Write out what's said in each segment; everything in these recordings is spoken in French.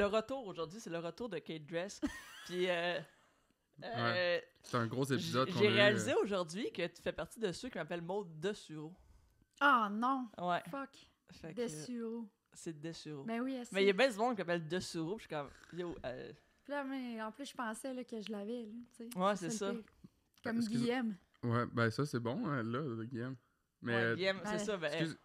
retour aujourd'hui, c'est le retour de Kate Dress. Puis, Ouais. C'est un gros épisode qu'on a j'ai eu, réalisé aujourd'hui que tu fais partie de ceux qui m'appellent Maud Dessureau. Ah non! Ouais. Fuck! Fait que, Dessureau. c'est Dessureau. Ben oui, assez. Mais il y a bien du monde qui m'appelle Dessureau, puis je suis comme, yo, Puis là, mais en plus, je pensais là, que je l'avais, là, tu sais. Ouais, c'est ça. le pire. Comme Excuse- Guillaume. Ouais, ben ça, c'est bon, hein, là, Guillaume. Mais, ouais, Guillaume, c'est ben, ça, ben, excuse,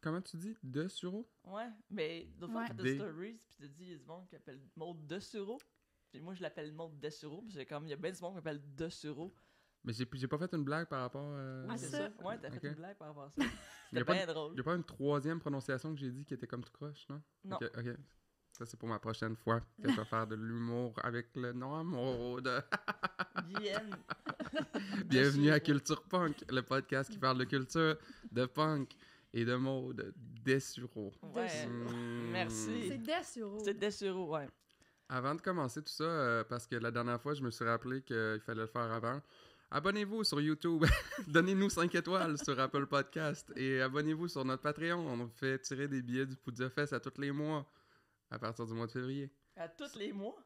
comment tu dis? Dessureau? ouais, mais d'autres fois, Ouais. on fait Des- des stories, puis tu dis, il y a du monde qui appelle Maud Dessureau. Puis moi, je l'appelle Maud Dessureau, puis c'est comme, il y a bien du monde qui m'appelle Dessureau. Mais j'ai pas fait une blague par rapport à... Ah, c'est ça. ça. Ouais, t'as Ok. fait une blague par rapport à ça. Y a C'était pas bien drôle. Y a pas une troisième prononciation que j'ai dit qui était comme tout croche, non? Non. Ok. Ça, c'est pour ma prochaine fois que je vais faire de l'humour avec le nom à Maud. Guillaume. Bienvenue à Dessureau. Culture Punk, le podcast qui parle de culture, de punk et de mode Dessureau. Ouais. Merci. C'est Dessureau. C'est Dessureau, ouais. Avant de commencer tout ça, parce que la dernière fois, je me suis rappelé qu'il fallait le faire avant, abonnez-vous sur YouTube, donnez-nous 5 étoiles sur Apple Podcast et abonnez-vous sur notre Patreon. On fait tirer des billets du Poudja Fest à tous les mois, à partir du mois de février. À tous les mois.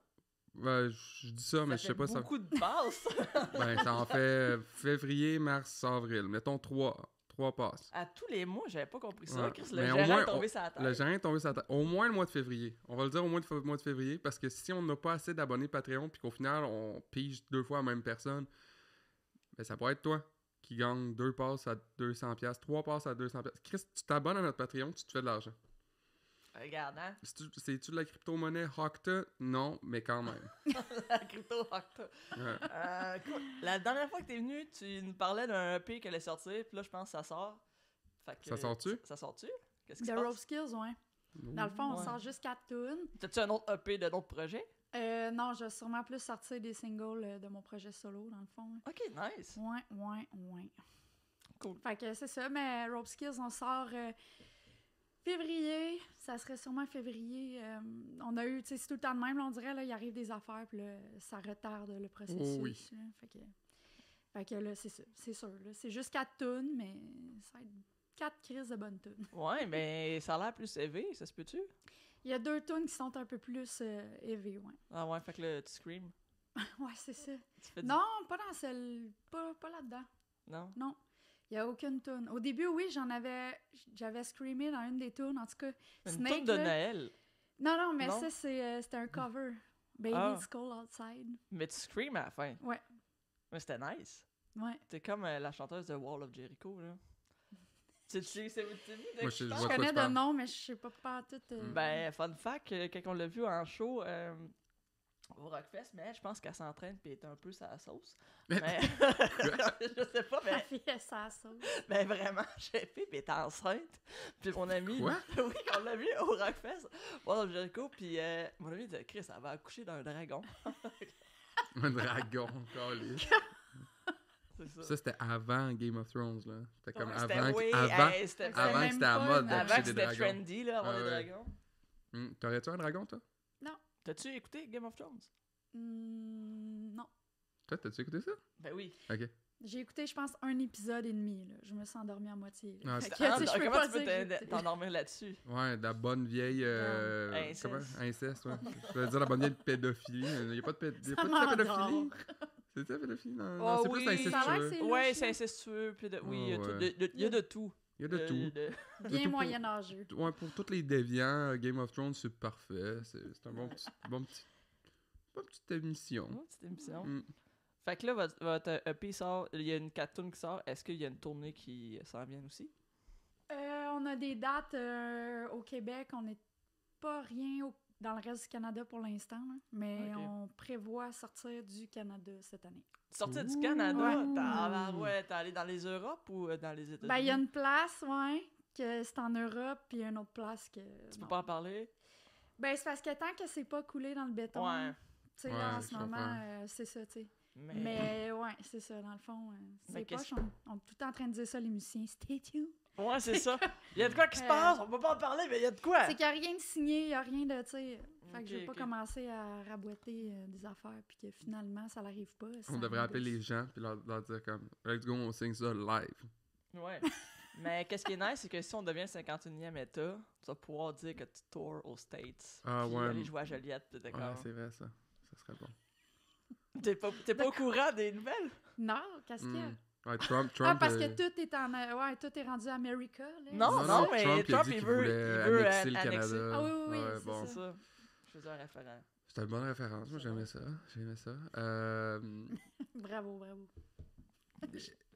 Ben, je dis ça, mais je sais pas ça. beaucoup de passes. Ben, ça en fait février, mars, avril. Mettons 3 passes. À tous les mois, j'avais pas compris ça. Ouais. Chris, le Mais au gérant moins, est tombé sur la tête. Le gérant est tombé sur la tête. Au moins le mois de février. On va le dire au moins le mois de février, parce que si on n'a pas assez d'abonnés Patreon, puis qu'au final, on pige 2 fois la même personne, ben ça pourrait être toi qui gagne 2 passes à 200$, 3 passes à 200$. Chris, tu t'abonnes à notre Patreon, tu te fais de l'argent. Regarde, hein. C'est-tu de la crypto-monnaie Octa? Non, mais quand même. La crypto Octa. Ouais. Cool. La dernière fois que t'es venu, tu nous parlais d'un EP qui allait sortir, puis là, je pense que ça sort. Fait que, Ça sort-tu? Ça sort-tu? Qu'est-ce qui The se Rope passe? Skills, ouais. Dans le fond, on Ouais. sort juste 4 tunes. T'as-tu un autre EP de d'autres projets? Non, je vais sûrement plus sortir des singles de mon projet solo, dans le fond. là. Ok, nice. Ouais. Cool. Fait que c'est ça, mais Rope Skills, on sort février. Ça serait sûrement février. On a eu, tu sais, c'est tout le temps de même, là, on dirait, là, il arrive des affaires, puis là, ça retarde le processus. Oh oui. Là. Fait que là, c'est ça, c'est sûr. Là. C'est juste 4 tunes, mais ça va être 4 crises de bonnes tunes. Ouais, mais ça a l'air plus élevé, ça se peut-tu? Il y a 2 tunes qui sont un peu plus élevées, ouais. Ah ouais, fait que là, tu scream. Ouais, c'est ça. Tu fais du- Non, pas dans celle... Pas là-dedans. Non? Non. Il n'y a aucune tune. Au début, oui, j'avais screamé dans une des tunes, en tout cas. Une Snake, toune de là. Noël. Non, mais Non? ça, c'était un cover. Baby Ah. It's Cold Outside. Mais tu scream à la fin. Ouais. Mais c'était nice. Ouais. T'es comme la chanteuse de Wall of Jericho, là. C'est vu de Moi, qui je je vois Je parle? de quoi connais tu de parles. nom, mais je sais pas tout. Ben, fun fact, quand on l'a vu en show au Rockfest, mais je pense qu'elle s'entraîne pis elle est un peu sa sauce. Mais... je sais pas, La mais, fille, elle s'en sauce. mais vraiment, j'ai fait pis elle était enceinte. Puis mon ami... Quoi? oui, quand on l'a vu au Rockfest, Wall of Jericho, pis mon ami disait, Chris, elle va accoucher d'un dragon. Un dragon, calé. C'est ça. Ça, c'était avant Game of Thrones, là. C'était comme Ouais, avant, oui, avant, hey, c'était C'était avant même que c'était à pas mode une- d'accoucher avant que des c'était dragons. trendy, là, avoir Ah des ouais. dragons. T'aurais-tu un dragon, toi? T'as-tu écouté Game of Thrones? Non. Toi, t'as-tu écouté ça? Ben oui. Ok. J'ai écouté, je pense, un épisode et demi. Là. Je me suis endormie à moitié. Là. Ah, Fait que, c'est- tu sais, je peux comment pas tu peux dire que j'ai écouté. t'endormir là-dessus? Ouais, de la bonne vieille... Inceste. Comment? Inceste, ouais. Je voulais dire la bonne vieille pédophilie. Il n'y a pas de, y a Ça pas de la m'endort. pédophilie. C'est ça, la pédophilie? Non, Oh, non, c'est oui. plus Ça a l'air que incestueux. c'est Ouais, louche, c'est là. incestueux, puis oui, il y a Oh, tout- ouais. il y a de tout. Il y a de tout. Bien tout- moyenâgeux. Ouais, pour tous les déviants, Game of Thrones, c'est parfait. C'est un bonne petite émission. Oh, petite émission. Mm. Fait que là, votre EP sort, il y a une cartoon qui sort. Est-ce qu'il y a une tournée qui s'en vient aussi? On a des dates au Québec. On n'est pas rien dans le reste du Canada pour l'instant, là. Mais Ok. on prévoit sortir du Canada cette année. Sortir du Ouh. Canada, Ouais. t'es allé dans les Europes ou dans les États-Unis? Ben, il y a une place, ouais, que c'est en Europe, puis il y a une autre place que... Tu peux non. pas en parler? Ben, c'est parce que tant que c'est pas coulé dans le béton, Ouais. tu sais, là, Ouais, en je ce moment, comprends. c'est ça, tu sais. Mais... Mais ouais, c'est ça, dans le fond, Mais c'est qu'est-ce- poche. On est tout le temps en train de dire ça, les musiciens. Stay tuned. Ouais, c'est ça. Il y a de quoi qui se Euh, passe, on peut pas en parler, mais il y a de quoi? C'est qu'il n'y a rien de signé, il n'y a rien de, tu sais... Fait que je Ok, veux pas ok. commencer à raboter des affaires, puis que finalement, ça n'arrive pas. On devrait appeler les gens puis leur dire comme Let's go, on signe ça live. Ouais. Mais qu'est-ce qui est nice, c'est que si on devient le 51e État, tu vas pouvoir dire que tu tours aux States. Ah, puis ouais. aller jouer à Joliette. Puis Ouais, c'est vrai, ça. Ça serait bon. T'es pas au courant des nouvelles? Non, qu'est-ce qu'il y a? Ouais, Trump, parce que tout est rendu América, là. Non, mais Trump, il il veut voulait annexer le annexer. Canada. Ah oui, Ouais, c'est bon. C'est ça. Je faisais un référent. C'était une bonne référence. Moi, j'aimais ça. Bravo.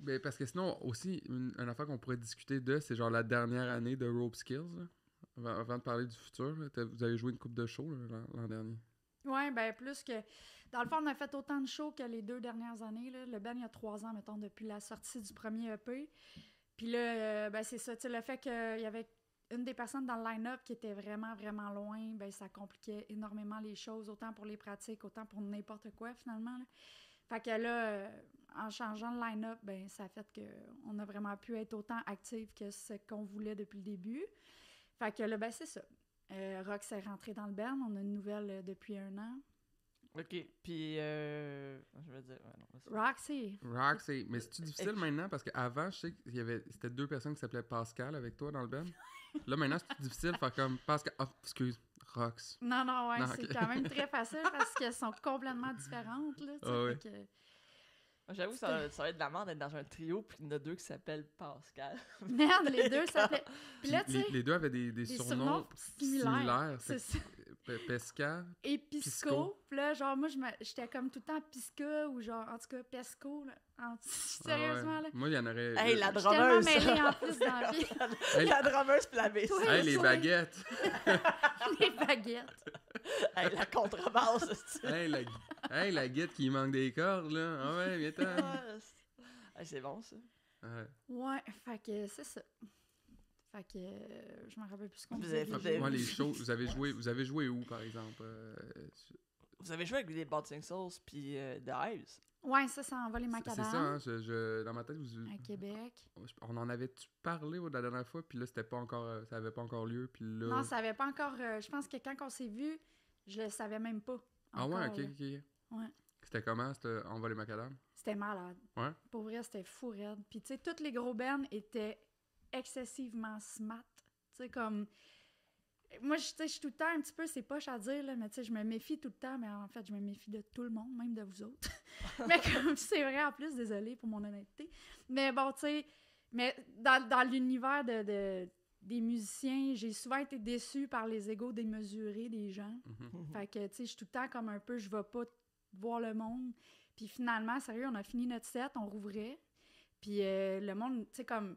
Mais parce que sinon, aussi, une affaire qu'on pourrait discuter c'est genre la dernière année de Rope Skills. Là. Avant de parler du futur, là, vous avez joué une coupe de show là, l'an dernier. Ouais, ben plus que... Dans le fond, on a fait autant de shows que les 2 dernières années. Là. Le band, il y a 3 ans, mettons, depuis la sortie du premier EP. Puis là, ben c'est ça. Tu sais, le fait qu'il y avait une des personnes dans le line-up qui était vraiment, vraiment loin, ben ça compliquait énormément les choses, autant pour les pratiques, autant pour n'importe quoi, finalement. Là. Fait que là, en changeant le line-up, ben ça a fait qu'on a vraiment pu être autant actifs que ce qu'on voulait depuis le début. Fait que là, ben c'est ça. Rox est rentré dans le band. On a une nouvelle depuis 1 an. OK. Puis, je veux dire... Ouais, non, Roxy. Mais c'est-tu difficile maintenant? Parce qu'avant, je sais que c'était 2 personnes qui s'appelaient Pascal avec toi dans le band. Là, maintenant, c'est difficile de faire comme Pascal... Ah, excuse, Rox. Non, ouais, Non, c'est okay. quand même très facile parce qu'elles sont complètement différentes, là, tu sais, ouais. J'avoue que ça va être de la merde d'être dans un trio, puis il y en a 2 qui s'appellent Pascal. Merde, les 2 s'appelaient... Puis là, tu sais... Les 2 avaient des surnoms similaires. C'est ça. Pesca. Et Pisco. Puis là, genre, moi, j'étais comme tout le temps Pisca ou genre, en tout cas, Pesco, là. Sérieusement, là. Moi, il y en aurait... Hey, la J'étais drameuse! tellement mêlée en plus dans la vie. La drameuse pis la baisse. Hey, les baguettes! Les baguettes. Hey, la contrebasse, Hey, la guette qui manque des cordes, là. Ah ouais, viens-t'en. Hey, c'est bon, ça. Ouais, fait que c'est ça. Fait que je m'en rappelle plus ce qu'on Vous faisait. avez- Moi, les shows, vous avez joué où, par exemple? Vous avez joué avec les Bouncing Souls pis The Hives? Ouais, ça envole les C'est macadam. ça, hein? Dans ma tête, À Québec. on en avait-tu parlé la dernière fois, puis là, c'était pas encore, ça avait pas encore lieu, puis là... Non, ça avait pas encore... je pense que quand on s'est vu, je le savais même pas. Ah ouais, encore, ok, là. ok. Ouais. C'était comment, On va les macadam? C'était malade. Ouais? Pour vrai, c'était fou raide. Puis tu sais, tous les gros bands étaient excessivement smart. Tu sais, comme... Moi, je suis tout le temps un petit peu, c'est poche à dire, là, mais tu sais, je me méfie tout le temps, mais en fait, je me méfie de tout le monde, même de vous autres. Mais comme c'est vrai, en plus, désolée pour mon honnêteté. Mais bon, tu sais, mais dans l'univers des musiciens, j'ai souvent été déçue par les égos démesurés des gens. Fait que, tu sais, je suis tout le temps comme un peu, je vais pas voir le monde. Puis finalement, sérieux, on a fini notre set, on rouvrait. Puis le monde, tu sais, comme...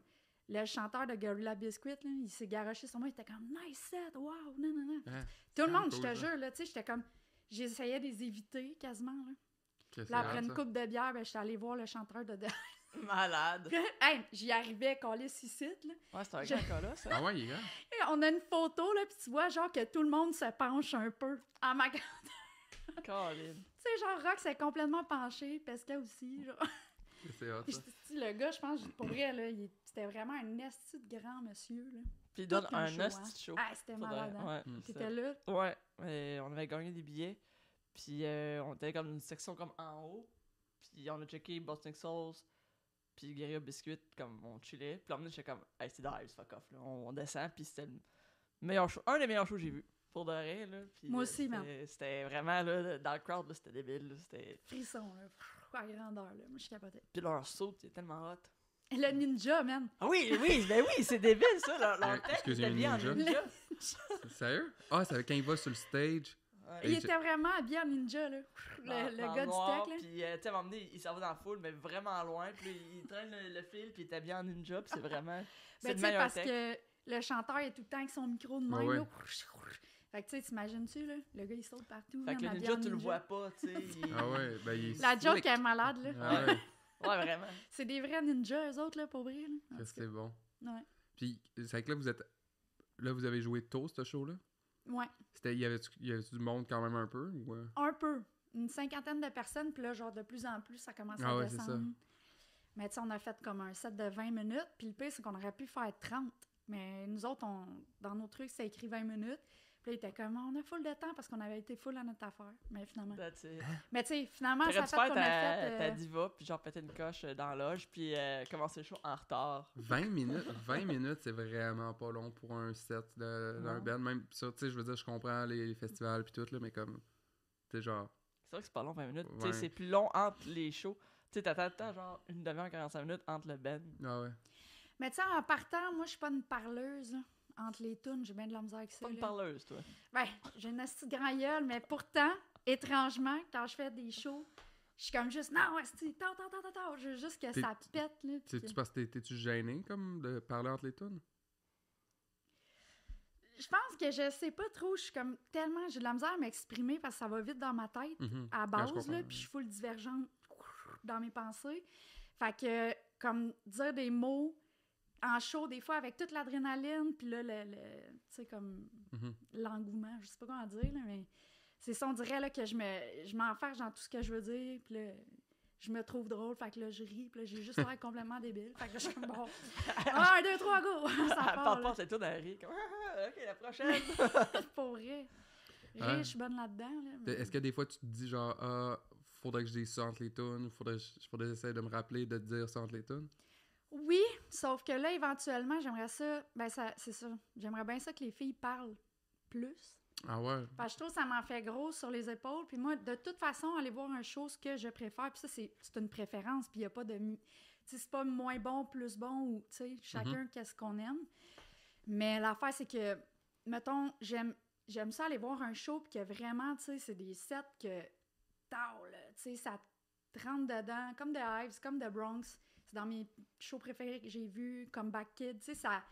Le chanteur de Gorilla Biscuit, là, il s'est garoché sur moi, il était comme « Nice set, wow, non. Ah, Tout le monde, cool, je te ça. jure, là, tu sais, j'étais comme... J'essayais de les éviter, quasiment, là. Qu'est-ce Là, que après c'est une ça? coupe de bière, ben, j'étais allée voir le chanteur de... Malade. Hey, j'y arrivais, collé ici, là. Ouais, c'est un Je- grand cas là, ça. Ah ouais, il est grand. Et on a une photo, là, puis tu vois, genre, que tout le monde se penche un peu en ma... Tu Colin. sais, genre, Rox est complètement penché, Pesca aussi, genre... C'est hot, Puis ça. le gars, je pense, pour vrai, là, c'était vraiment un esti de grand monsieur, là. Puis il donne Tout un show, hostie de show. Ah, c'était Faudrait- malade, hein? Ouais, T'étais là? Ouais, on avait gagné des billets. Puis on était comme une section comme en haut. Puis on a checké Boston Souls. Puis Guerilla Biscuit, comme on chillait. Puis là, j'étais comme, hey, c'est The Hives, fuck off. Là. On descend. Puis c'était le meilleur show. Un des meilleurs shows que j'ai vu. Pour de vrai, là. Puis, Moi aussi, man. C'était vraiment, là, dans le crowd, là, c'était débile. Là, c'était... Frisson, là. Pff, à grandeur, là. Moi, je capotais. Puis leur saut, c'était tellement hot. Et le ninja, man. Ah oui, ben oui, c'est débile, ça. Leur tête, Excusez, était bien en ninja. ninja. C'est sérieux? Ah, c'est quand il va sur le stage. Ouais. Il était vraiment habillé en ninja, là. Le gars noir, du tech, là. Puis, tu sais, à un moment donné, il s'en va dans la foule, mais vraiment loin. Puis, il traîne le fil, puis il est bien en ninja. Puis, c'est vraiment. C'est Ben, le tu sais, meilleur parce tech. que le chanteur est tout le temps avec son micro de même, Ouais, là. Fait que, tu sais, t'imagines-tu, là? Le gars, il saute partout. Fait man, que le habillé ninja, en tu le vois pas, tu sais. il- Ah ouais, ben il est La joke slick. est malade, là. Ah ouais, Ouais, vraiment. C'est des vrais ninjas, eux autres, là, pour vrai, là. En qu'est-ce que tout c'est bon. cas, ouais. Puis, c'est que là, vous avez joué tôt, ce show-là? Ouais. Y avait-tu du monde quand même un peu? Ou... Un peu. Une 50aine de personnes, puis là, genre, de plus en plus, ça commence Ah à ouais, c'est descendre. ça. Mais tu sais, on a fait comme un set de 20 minutes, puis le pire, c'est qu'on aurait pu faire 30. Mais nous autres, dans nos trucs, c'est écrit 20 minutes. Puis là, il était comme, on a full de temps parce qu'on avait été full à notre affaire. Mais finalement. That's it. Mais tu sais, finalement, T'aurais ça dû fait faire qu'on a fait. ta diva, puis genre péter une coche dans la loge, puis commencer le show en retard. 20 minutes, c'est vraiment pas long pour un set d'un Non. band. Même ça, tu sais, je veux dire, je comprends les festivals puis tout, là, mais comme, tu sais, genre... C'est vrai que c'est pas long 20 minutes. Tu Ouais. sais, c'est plus long entre les shows. Tu sais, t'attends le temps, genre une demi-heure, 45 minutes entre le band. Ah ouais. Mais tu sais, en partant, moi, je suis pas une parleuse, là. Entre les tunes, j'ai bien de la misère avec ça. Pas une là. parleuse, toi. Ben, j'ai une astuce grand gueule, mais pourtant, étrangement, quand je fais des shows, je suis comme juste, non, esti, tard, je veux juste que T'es- ça pète, là. puis C'est-tu parce que t'es-tu gêné, comme, de parler entre les tunes? Je pense que je sais pas trop, je suis comme tellement, j'ai de la misère à m'exprimer parce que ça va vite dans ma tête, Mhm. à Ah, je base, comprends. là, puis je suis full divergente dans mes pensées. Fait que, comme, dire des mots en show, des fois, avec toute l'adrénaline, puis là, tu sais, comme, Mhm. l'engouement, je sais pas comment dire, là, mais c'est ça, on dirait, là, que je m'enferme dans tout ce que je veux dire, puis là, je me trouve drôle, fait que là, je ris, puis là, j'ai juste l'air complètement débile, fait que là, je suis comme, bon, 1, 2, 3, go! Ça Elle part, parle là. pas, c'est tout dans le rire. Comme, ok, la prochaine. Pour vrai. Rire, Ouais. je suis bonne là-dedans, là. mais- Est-ce que des fois, tu te dis, genre, ah, faudrait que je dise ça entre les tunes, ou faudrait que j'essaie de me rappeler de te dire ça entre les tunes? Oui, sauf que là, éventuellement, j'aimerais ça, ben ça, c'est ça, j'aimerais bien ça que les filles parlent plus. Ah ouais? Parce que je trouve que ça m'en fait gros sur les épaules. Puis moi, de toute façon, aller voir un show, ce que je préfère, puis ça, c'est une préférence, puis il n'y a pas de... Tu sais, c'est pas moins bon, plus bon, ou, tu sais, chacun, qu'est-ce qu'on aime. Mais l'affaire, c'est que, mettons, j'aime ça aller voir un show, puis que vraiment, tu sais, c'est des sets que... Tao, là, tu sais, ça te rentre dedans, comme The Hives, comme The Bronx. C'est dans mes shows préférés que j'ai vus, comme Back Kid. Tu sais, ça...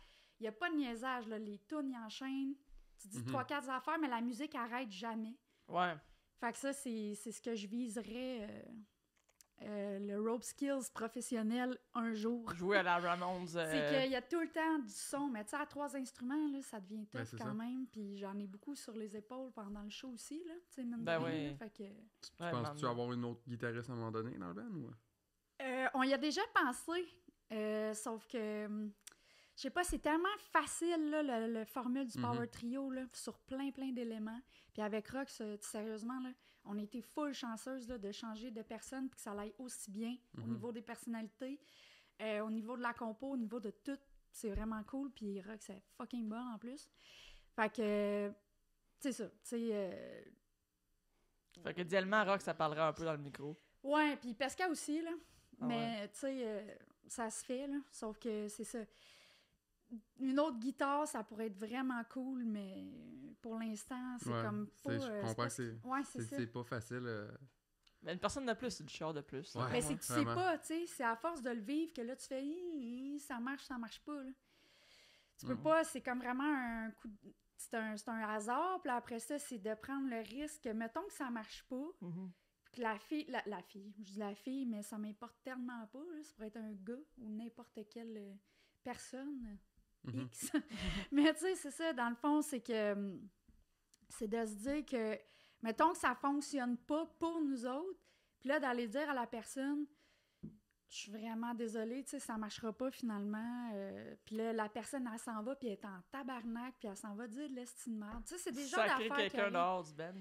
Il n'y a pas de niaisage, là. Les tunes, ils enchaînent. Tu dis 3-4 affaires, mais la musique arrête jamais. Ouais. Fait que ça, c'est ce que je viserais, le rope skills professionnel un jour. Jouer à la Ramones. C'est qu'il y a tout le temps du son, mais tu sais, à 3 instruments, là, ça devient tough c'est quand ça. même. Puis j'en ai beaucoup sur les épaules pendant le show aussi, là. Tu sais, mine de Ben rien, oui. là. Fait que... Tu penses-tu maman. avoir une autre guitariste à un moment donné dans le band, ou... On y a déjà pensé, sauf que, je sais pas, c'est tellement facile, là, le formule du Power Trio, là, sur plein d'éléments. Puis avec Rox, sérieusement, là, on a été full chanceuse là, de changer de personne puis que ça aille aussi bien au niveau des personnalités, au niveau de la compo, au niveau de tout. C'est vraiment cool. Puis Rox, c'est fucking bon en plus. Fait que, c'est ça, tu sais... Fait que idéalement, Rock, ça parlera un peu dans le micro. Ouais, puis Pesca aussi, là. Ah Mais, tu sais, ça se fait, là. Sauf que c'est ça. Une autre guitare, ça pourrait être vraiment cool, mais pour l'instant, c'est Ouais, comme pas... je comprends que c'est... Ouais, c'est ça. C'est pas facile. Mais une personne de plus, c'est du char de plus. Ouais. Mais c'est que tu sais vraiment. pas, tu sais, c'est à force de le vivre que là, tu fais « ça marche pas, là. » Tu peux pas, c'est comme vraiment un coup... C'est un hasard, puis après ça, c'est de prendre le risque, mettons que ça marche pas, Mhm. que la fille, je dis la fille, mais ça m'importe tellement pas, là, ça pourrait être un gars ou n'importe quelle personne, Mhm. X. Mais tu sais, c'est ça, dans le fond, c'est que c'est de se dire que, mettons que ça fonctionne pas pour nous autres, puis là, d'aller dire à la personne, je suis vraiment désolée, tu sais, ça marchera pas finalement, puis là, la personne, elle s'en va, puis elle est en tabarnak, puis elle s'en va dire de l'estime de merde. Tu sais, c'est des genres Sacrer d'affaires qui quelqu'un arrivent. dehors du Ben.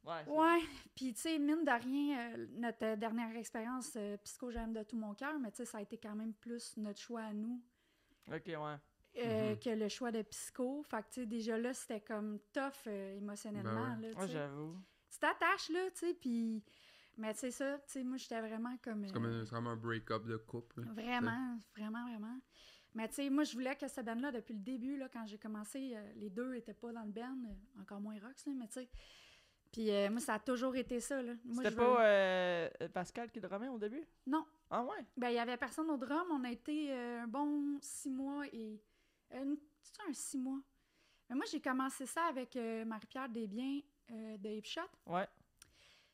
Ouais. c'est- Ouais, puis tu sais, mine de rien, notre dernière expérience Psycho, j'aime de tout mon cœur, mais tu sais, ça a été quand même plus notre choix à nous Ok, ouais. que le choix de Psycho. Fait que tu sais, déjà là, c'était comme tough émotionnellement, Ben là, tu Ouais, sais. j'avoue. Tu t'attaches, là, tu sais, puis... Mais tu sais ça, tu sais, moi, j'étais vraiment comme... C'est comme un break-up de couple. Vraiment. Mais tu sais, moi, je voulais que ce band-là, depuis le début, là, quand j'ai commencé, les deux étaient pas dans le band, encore moins Rox, là, mais tu sais... Puis moi, ça a toujours été ça, là. Moi, C'était je pas veux- Pascal qui drummait au début? Non. Ah ouais? Ben, il y avait personne au drum. On a été un bon 6 mois et... C'est un 6 mois? Mais moi, j'ai commencé ça avec Marie-Pierre Desbiens de Hip Shot. Ouais.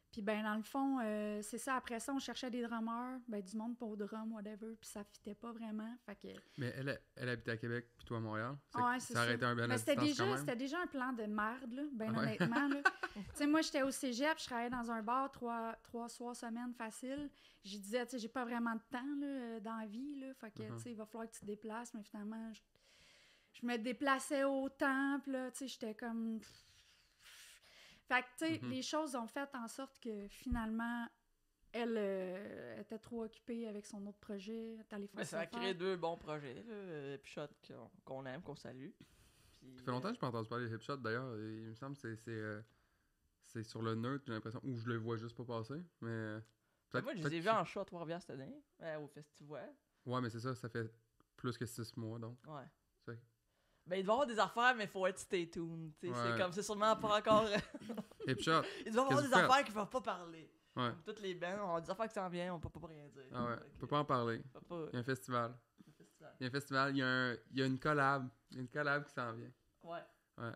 Puis ben, dans le fond, c'est ça. Après ça, on cherchait des drummers, ben, du monde pour drum, whatever. Puis ça fitait pas vraiment. Fait que... Mais elle habite à Québec, puis toi à Montréal. Ouais, c'est ça aurait ça. été un bel Mais à distance quand même. c'était déjà un plan de merde, là, ben Ah ouais. honnêtement. Là. Tu sais, moi, j'étais au cégep, je travaillais dans un bar 3 soirs semaine facile. Je disais, tu sais, j'ai pas vraiment de temps là, dans la vie, là. Fait que, tu sais, il va falloir que tu te déplaces, mais finalement, je me déplaçais autant, puis là, tu sais, j'étais comme... Fait que, tu sais, Mhm. les choses ont fait en sorte que, finalement, elle était trop occupée avec son autre projet, elle est allée faire Mais ça a ses créé affaires. 2 bons projets, là. Hipshot qu'on aime, qu'on salue. Puis, Ça fait longtemps que je n'ai pas entendu parler de Hipshot, d'ailleurs. Et il me semble que c'est sur le neutre, j'ai l'impression, ou je le vois juste pas passer. Mais ben, moi, je les ai vus en show à Trois-Rivières cette année, au festival. Ouais, mais c'est ça, ça fait plus que 6 mois, donc. Ouais. C'est- Ben, il doit y avoir des affaires, mais il faut être stay tuned. Tu sais, Ouais. c'est comme, c'est sûrement pas encore. Hipshot, Il doit y avoir Qu'est-ce des que vous affaires qu'ils peuvent pas parler. ouais. Comme toutes les bands, on a des affaires qui s'en viennent, on peut pas rien dire. Ah ouais, Fait on que, peut pas en parler. on peut pas- Il y a un festival. le festival. Il y a un festival, il y a une collab. Il y a une collab qui s'en vient. Ouais. Ouais.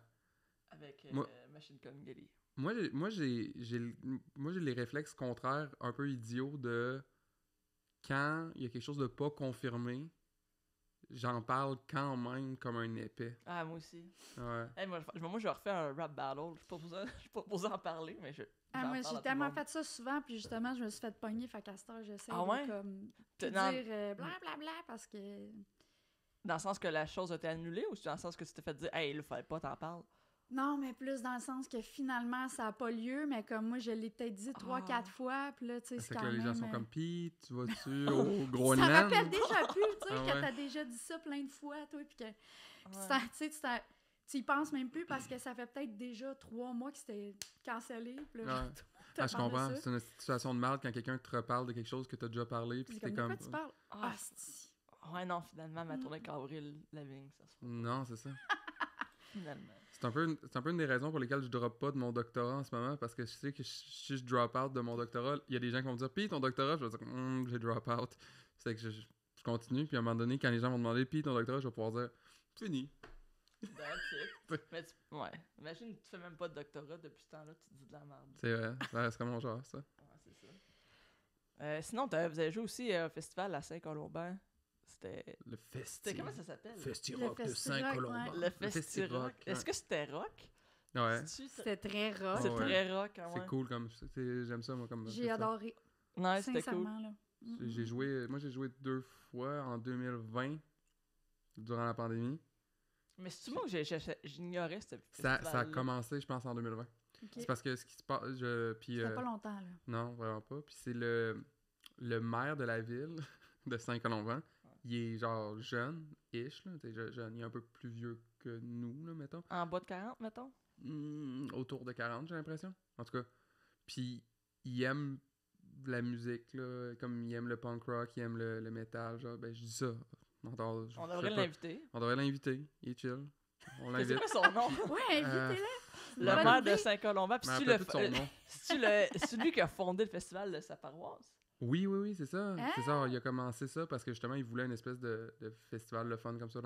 Avec Moi- Machine Gun Kelly. Moi, j'ai les réflexes contraires un peu idiots de quand il y a quelque chose de pas confirmé, j'en parle quand même comme un épais. Ah, moi aussi. Ouais. Hey, moi, je refais un rap battle. Je suis pas posé en parler, mais Ah, j'en moi, parle à j'ai tout le tellement monde. fait ça souvent, puis justement, je me suis fait pogner, fait qu'à cette heure, j'essaie Ah ouais? de, comme, T'es tout dans- dire blablabla, parce que... Dans le sens que la chose a été annulée ou c'est dans le sens que tu t'es fait dire, hey, là, fallait pas t'en parler? Non, mais plus dans le sens que finalement, ça n'a pas lieu, mais comme moi, je l'ai peut-être dit 3-4 Ah. fois, puis là, tu sais, c'est Fait quand que là, les même... gens sont euh, comme, pis tu vas-tu au Ça Groenland? rappelle déjà plus, tu sais, Ah que ouais. t'as déjà dit ça plein de fois, toi, puis que Ouais. tu y penses même plus parce que ça fait peut-être déjà 3 mois que c'était cancellé, puis là, Ouais. tout le monde te Ah, je parle de comprends. ça. C'est une situation de merde quand quelqu'un te reparle de quelque chose que t'as déjà parlé, Puis puis c'est t'es comme, de comme... quoi tu parles? Ah, Ah, c'est... ouais, non, finalement, ma Mm. tournée avec Avril Lavigne, ça se fait Non, c'est ça. finalement. C'est un peu une des raisons pour lesquelles je drop pas de mon doctorat en ce moment, parce que je sais que si je drop out de mon doctorat, il y a des gens qui vont me dire « Pis ton doctorat? » Je vais dire « j'ai drop out. » C'est que je continue, puis à un moment donné, quand les gens vont demander « Pis ton doctorat? » Je vais pouvoir dire « Fini. That's it. Mais ouais, imagine, tu fais même pas de doctorat depuis ce temps-là, tu te dis de la merde. » C'est vrai, ça reste comme mon genre, ça. Ouais, c'est ça. Sinon, vous avez joué aussi au festival à Saint-Colombin. C'était Le comment ça s'appelle? Festi-Rock Le de Festi-Rock, Saint-Colomban. Le Festi-Rock. ouais. Est-ce que c'était rock? Ouais, C'était très rock. C'est ouais. très rock, hein, ouais. c'est cool comme... J'aime ça, moi, comme... J'ai festival. adoré, Ouais, c'était cool. sincèrement, là. J'ai joué... Moi, j'ai joué 2 fois en 2020, durant la pandémie. Mais c'est moi que j'ignorais ce Ça a festival. commencé, je pense, en 2020. Ok. C'est parce que ce qui se passe... Puis, Ça fait pas longtemps, là. non, vraiment pas. Puis c'est le maire de la ville de Saint-Colomban. Il est genre jeune-ish, là. T'sais, jeune. Il est un peu plus vieux que nous, là, mettons. En bas de 40, mettons? Autour de 40, j'ai l'impression. En tout cas. Puis il aime la musique, là. Comme il aime le punk rock, il aime le metal. Genre, ben, je dis ça. On Je devrait sais pas. l'inviter. On devrait l'inviter. Il est chill. On C'est l'invite. quoi son nom? Ouais, invitez-le! Le Bonne maire de idée. Saint-Colomban. Puis Je me c'est-tu rappelle plus de son nom. c'est lui qui a fondé le festival de sa paroisse? Oui, c'est ça. Ah! C'est ça, il a commencé ça parce que justement, il voulait une espèce de festival de fun comme ça.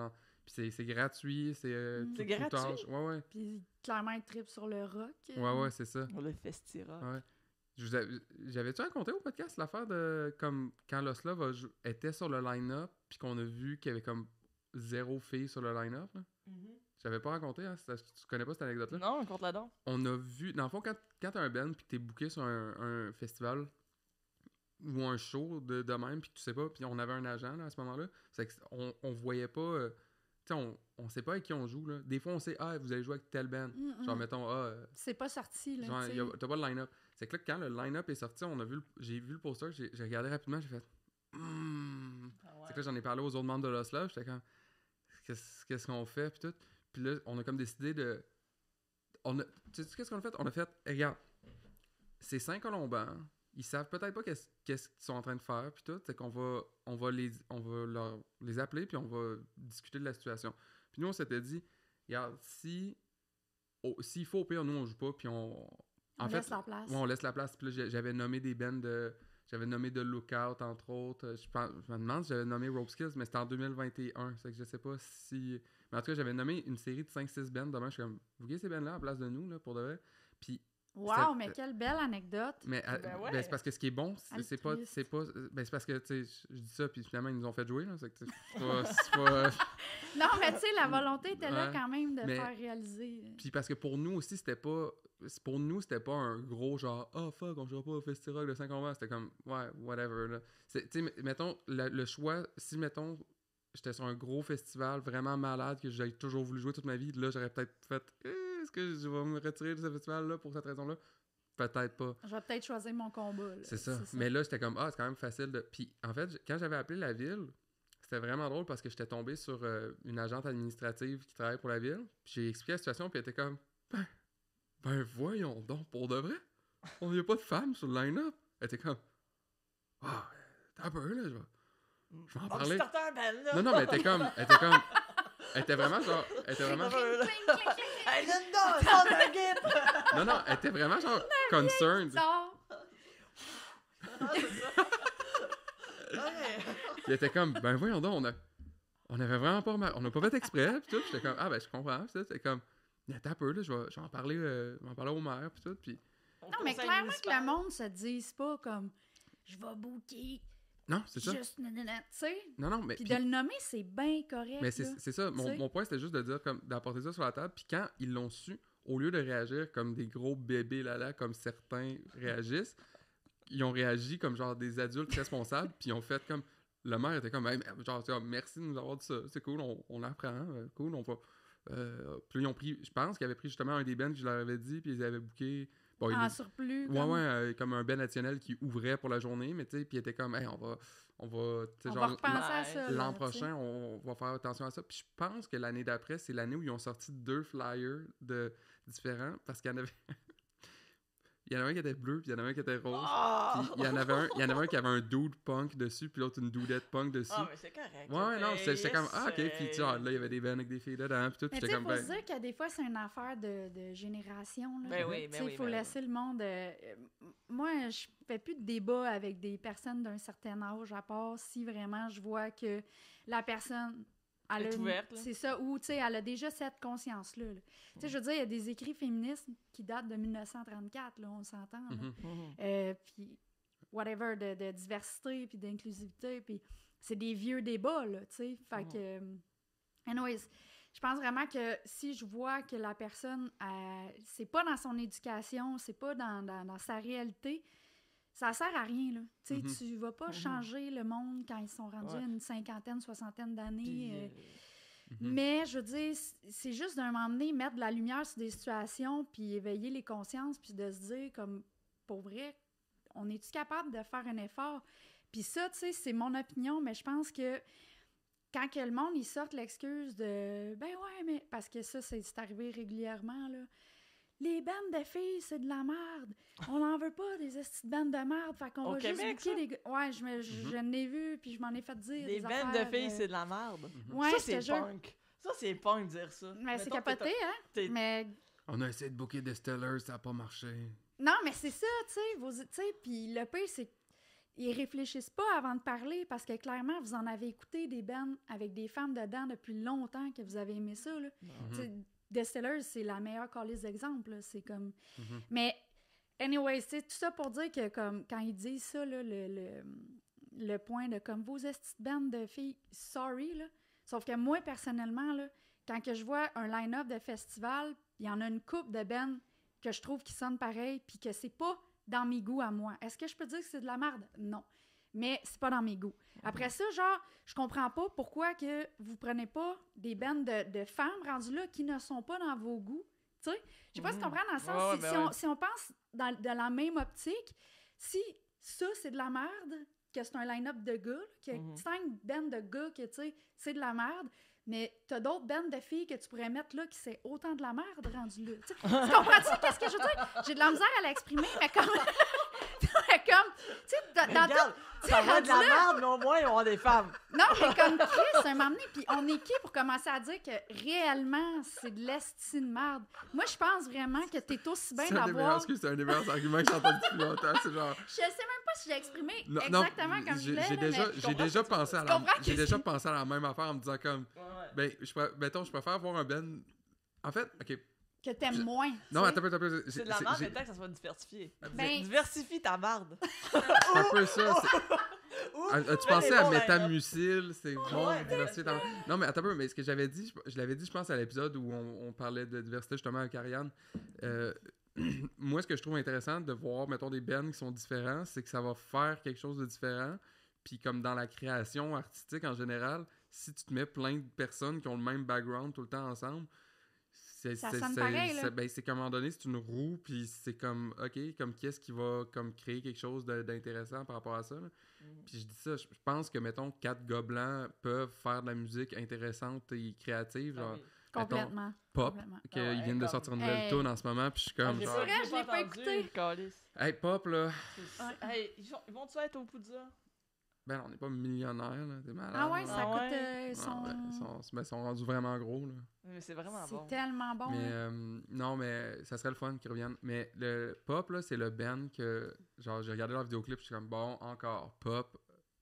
Puis c'est gratuit, c'est C'est tout gratuit? âge. Ouais. Puis clairement, il tripe sur le rock. Ouais, c'est ça. Le Festi-Rock. Ouais. J'avais-tu raconté au podcast l'affaire de comme quand Loslav était sur le line-up puis qu'on a vu qu'il y avait comme 0 filles sur le line-up? Là? J'avais pas raconté, hein? Tu connais pas cette anecdote-là? Non, on compte là-dedans. On a vu... Dans le fond, quand t'as un band puis que t'es booké sur un festival ou un show de même puis que tu sais pas, puis on avait un agent là, à ce moment-là, c'est qu'on voyait pas... tu sais, on sait pas avec qui on joue, là. Des fois, on sait « Ah, vous allez jouer avec tel band. » Genre, mettons, C'est pas sorti, là, genre, tu sais. t'as pas le line-up. C'est que là, quand le line-up est sorti, j'ai vu le poster, j'ai regardé rapidement, j'ai fait C'est que là, j'en ai parlé aux autres membres de Loslav, j'étais comme qu'est-ce qu'on fait, puis tout. Puis là, on a comme décidé de... Tu sais qu'est-ce qu'on a fait? On a fait, regarde, c'est Saint-Colomban, ils savent peut-être pas qu'est-ce qu'ils sont en train de faire, puis tout, c'est qu'on va les appeler, puis on va discuter de la situation. Puis nous, on s'était dit, regarde, s'il faut, au pire, nous, on joue pas, puis On en fait, laisse la place. ouais, on laisse la place. Puis là, j'avais nommé des bands de... J'avais nommé de Lookout, entre autres. Je me demande si j'avais nommé Rope Skills, mais c'était en 2021. C'est que je sais pas si... Mais en tout cas, j'avais nommé une série de 5-6 bands. Demain, je suis comme, vous voyez ces bands-là en place de nous, là, pour de vrai? Puis... Wow, mais quelle belle anecdote! Mais Ben ouais. ben, c'est parce que ce qui est bon, c'est pas... Altruiste. Ben, c'est parce que, tu sais, je dis ça, puis finalement, ils nous ont fait jouer, là. C'est que, c'est pas... Non, mais tu sais, la volonté était là Ouais, quand même de mais- faire réaliser. Puis parce que pour nous aussi, c'était pas un gros genre « Ah, fuck, on jouera pas au Festi-Rock de Saint-Colomban. » C'était comme « Ouais, whatever. » Tu sais, mettons, le choix... Si, mettons, j'étais sur un gros festival vraiment malade que j'ai toujours voulu jouer toute ma vie. Là, j'aurais peut-être fait est-ce que je vais me retirer de ce festival-là pour cette raison-là? Peut-être pas. Je vais peut-être choisir mon combat. Là. C'est ça. Mais là, j'étais comme, c'est quand même facile de. Puis, en fait, quand j'avais appelé la ville, c'était vraiment drôle parce que j'étais tombé sur une agente administrative qui travaille pour la ville. Puis, j'ai expliqué la situation, puis elle était comme, ben voyons donc, pour de vrai. On n'y a pas de femmes sur le line-up. Elle était comme, t'as peur, là, je vais en parler. Non, mais elle était vraiment genre. Hey, Linda, sors d'un guide! Non, elle était vraiment genre concerned. Il était comme, ben voyons donc, on avait vraiment pas on n'a pas fait exprès, pis tout. J'étais comme, ben je comprends, pis tout. C'était comme, attends un peu, là, je vais en parler au maire, pis tout. Pis... Non, mais clairement que le monde se dise pas comme, je vais booker. Non, c'est ça. Juste, tu sais. Non, mais. Puis de le nommer, c'est bien correct. Mais c'est ça. Mon point, c'était juste de dire, comme, d'apporter ça sur la table. Puis quand ils l'ont su, au lieu de réagir comme des gros bébés là, comme certains réagissent, ils ont réagi comme genre des adultes responsables. Puis ils ont fait comme. Le maire était comme, genre, merci de nous avoir dit ça. C'est cool, on apprend. Cool, on va. Puis ils ont pris. Je pense qu'ils avaient pris justement un des bands que je leur avais dit. Puis ils avaient booké. Bon, en surplus. Comme un ben additionnel qui ouvrait pour la journée, mais tu sais, puis il était comme, hey, on va repenser à ça. L'an prochain, on va faire attention à ça. Puis je pense que l'année d'après, c'est l'année où ils ont sorti 2 flyers différents, parce qu'il y en avait... Il y en avait un qui était bleu, puis il y en avait un qui était rose. Puis il y en avait un qui avait un dude punk dessus, puis l'autre une dudette punk dessus. Mais c'est correct. Ouais, non, j'étais comme, ok. Puis genre, là, il y avait des bands avec des filles dedans, puis tout. Mais tu sais, il faut se dire que des fois, c'est une affaire de génération. Là. Il faut laisser le monde... Moi, je fais plus de débat avec des personnes d'un certain âge, à part si vraiment je vois que la personne... Elle est ouverte, c'est ça, ou tu sais, elle a déjà cette conscience-là. Là. Tu sais, je veux dire, il y a des écrits féministes qui datent de 1934, là, on s'entend. Puis, whatever, de diversité, puis d'inclusivité, puis c'est des vieux débats, là, tu sais. Fait que, anyways, je pense vraiment que si je vois que la personne, c'est pas dans son éducation, c'est pas dans sa réalité, ça sert à rien, là. Tu sais, tu vas pas changer le monde quand ils sont rendus à une cinquantaine, soixantaine d'années. Mais, je veux dire, c'est juste d'un moment donné, mettre de la lumière sur des situations, puis éveiller les consciences, puis de se dire, comme, pour vrai, on est-tu capable de faire un effort? Puis ça, tu sais, c'est mon opinion, mais je pense que quand que le monde, il sort l'excuse de « Ben ouais, mais... » Parce que ça, c'est arrivé régulièrement, là. Les bandes de filles, c'est de la merde. On n'en veut pas, des estis de bandes de merde. Fait qu'on va Québec, juste booker des gars. Ouais, je l'ai vu, puis je m'en ai fait dire. Des bandes de filles, c'est de la merde. Ouais, ça, c'est punk. Ça, c'est punk, dire ça. Mais c'est capoté, hein? Mais... On a essayé de booker des Stellars, ça n'a pas marché. Non, mais c'est ça, tu sais. Puis le pire, c'est qu'ils réfléchissent pas avant de parler, parce que clairement, vous en avez écouté des bands avec des femmes dedans depuis longtemps que vous avez aimé ça, là. Distillers, c'est la meilleure calice d'exemple. C'est comme... Mais, anyway, c'est tout ça pour dire que comme quand ils disent ça, là, le point de comme vos petites bandes de filles, sorry, là. Sauf que moi, personnellement, là, quand que je vois un line-up de festival, il y en a une couple de bands que je trouve qui sonnent pareil, puis que c'est pas dans mes goûts à moi. Est-ce que je peux dire que c'est de la merde? Non. Mais c'est pas dans mes goûts. Après ça, genre, je comprends pas pourquoi que vous prenez pas des bandes de femmes rendues là qui ne sont pas dans vos goûts. Tu sais, je sais pas si tu comprends dans le sens, si on pense de la même optique, si ça, c'est de la merde, que c'est un line-up de gars, que 5 bandes de gars que, tu sais, c'est de la merde, mais t'as d'autres bandes de filles que tu pourrais mettre là qui c'est autant de la merde rendu là. Tu comprends-tu qu'est-ce que je veux dire? J'ai de la misère à l'exprimer, mais comme... comme, tu sais, dans tout... Ça va de la merde, mais au moins, ils vont avoir des femmes. Non, mais comme Chris, c'est un moment donné, puis on est qui pour commencer à dire que réellement, c'est de l'esti de merde? Moi, je pense vraiment que t'es aussi bien d'avoir... C'est un des meilleurs arguments que j'ai entendu depuis longtemps, c'est genre... Je sais même pas si j'ai exprimé exactement comme je voulais, j'ai déjà pensé à la même affaire en me disant comme... Ben, je préfère avoir un Ben... En fait, OK... Que t'aimes moins. Non, attends un peu. C'est de la merde, mais tant que ça soit diversifié. Ben... Diversifie ta marde. C'est un peu ça. As-tu pensé à Métamucil? C'est bon, diversifier ta marde. Non, mais attends un peu, mais ce que j'avais dit, je l'avais dit, je pense, à l'épisode où on parlait de diversité justement avec Ariane. Moi, ce que je trouve intéressant de voir, mettons, des bands qui sont différents, c'est que ça va faire quelque chose de différent. Puis comme dans la création artistique en général, si tu te mets plein de personnes qui ont le même background tout le temps ensemble, Ça sonne pareil, là. ben, c'est qu'à un moment donné, c'est une roue, puis c'est comme, OK, comme qu'est-ce qui va comme créer quelque chose d'intéressant par rapport à ça, là? Puis je dis ça, je pense que, mettons, 4 gars blancs peuvent faire de la musique intéressante et créative, genre, Ah oui. Complètement. Pop, Complètement. qu'ils Ah ouais, viennent de comme- sortir une nouvelle Hey. tune en ce moment, puis je suis comme, j'ai genre, vrai, je l'ai pas entendu, écouté. câlisse. hey, Pop, là, Hey, ils vont-tu être au Poudza? ben, on n'est pas millionnaire, là, t'es malade. Ah ouais, là. ça Ah coûte ouais? son... Ah, ben, ils sont rendus vraiment gros, là. Mais c'est vraiment C'est bon. tellement bon. Mais là. non, mais ça serait le fun qu'ils reviennent. Mais le Pop, là, c'est le band que, genre, j'ai regardé leur vidéoclip, je suis comme, bon, encore, Pop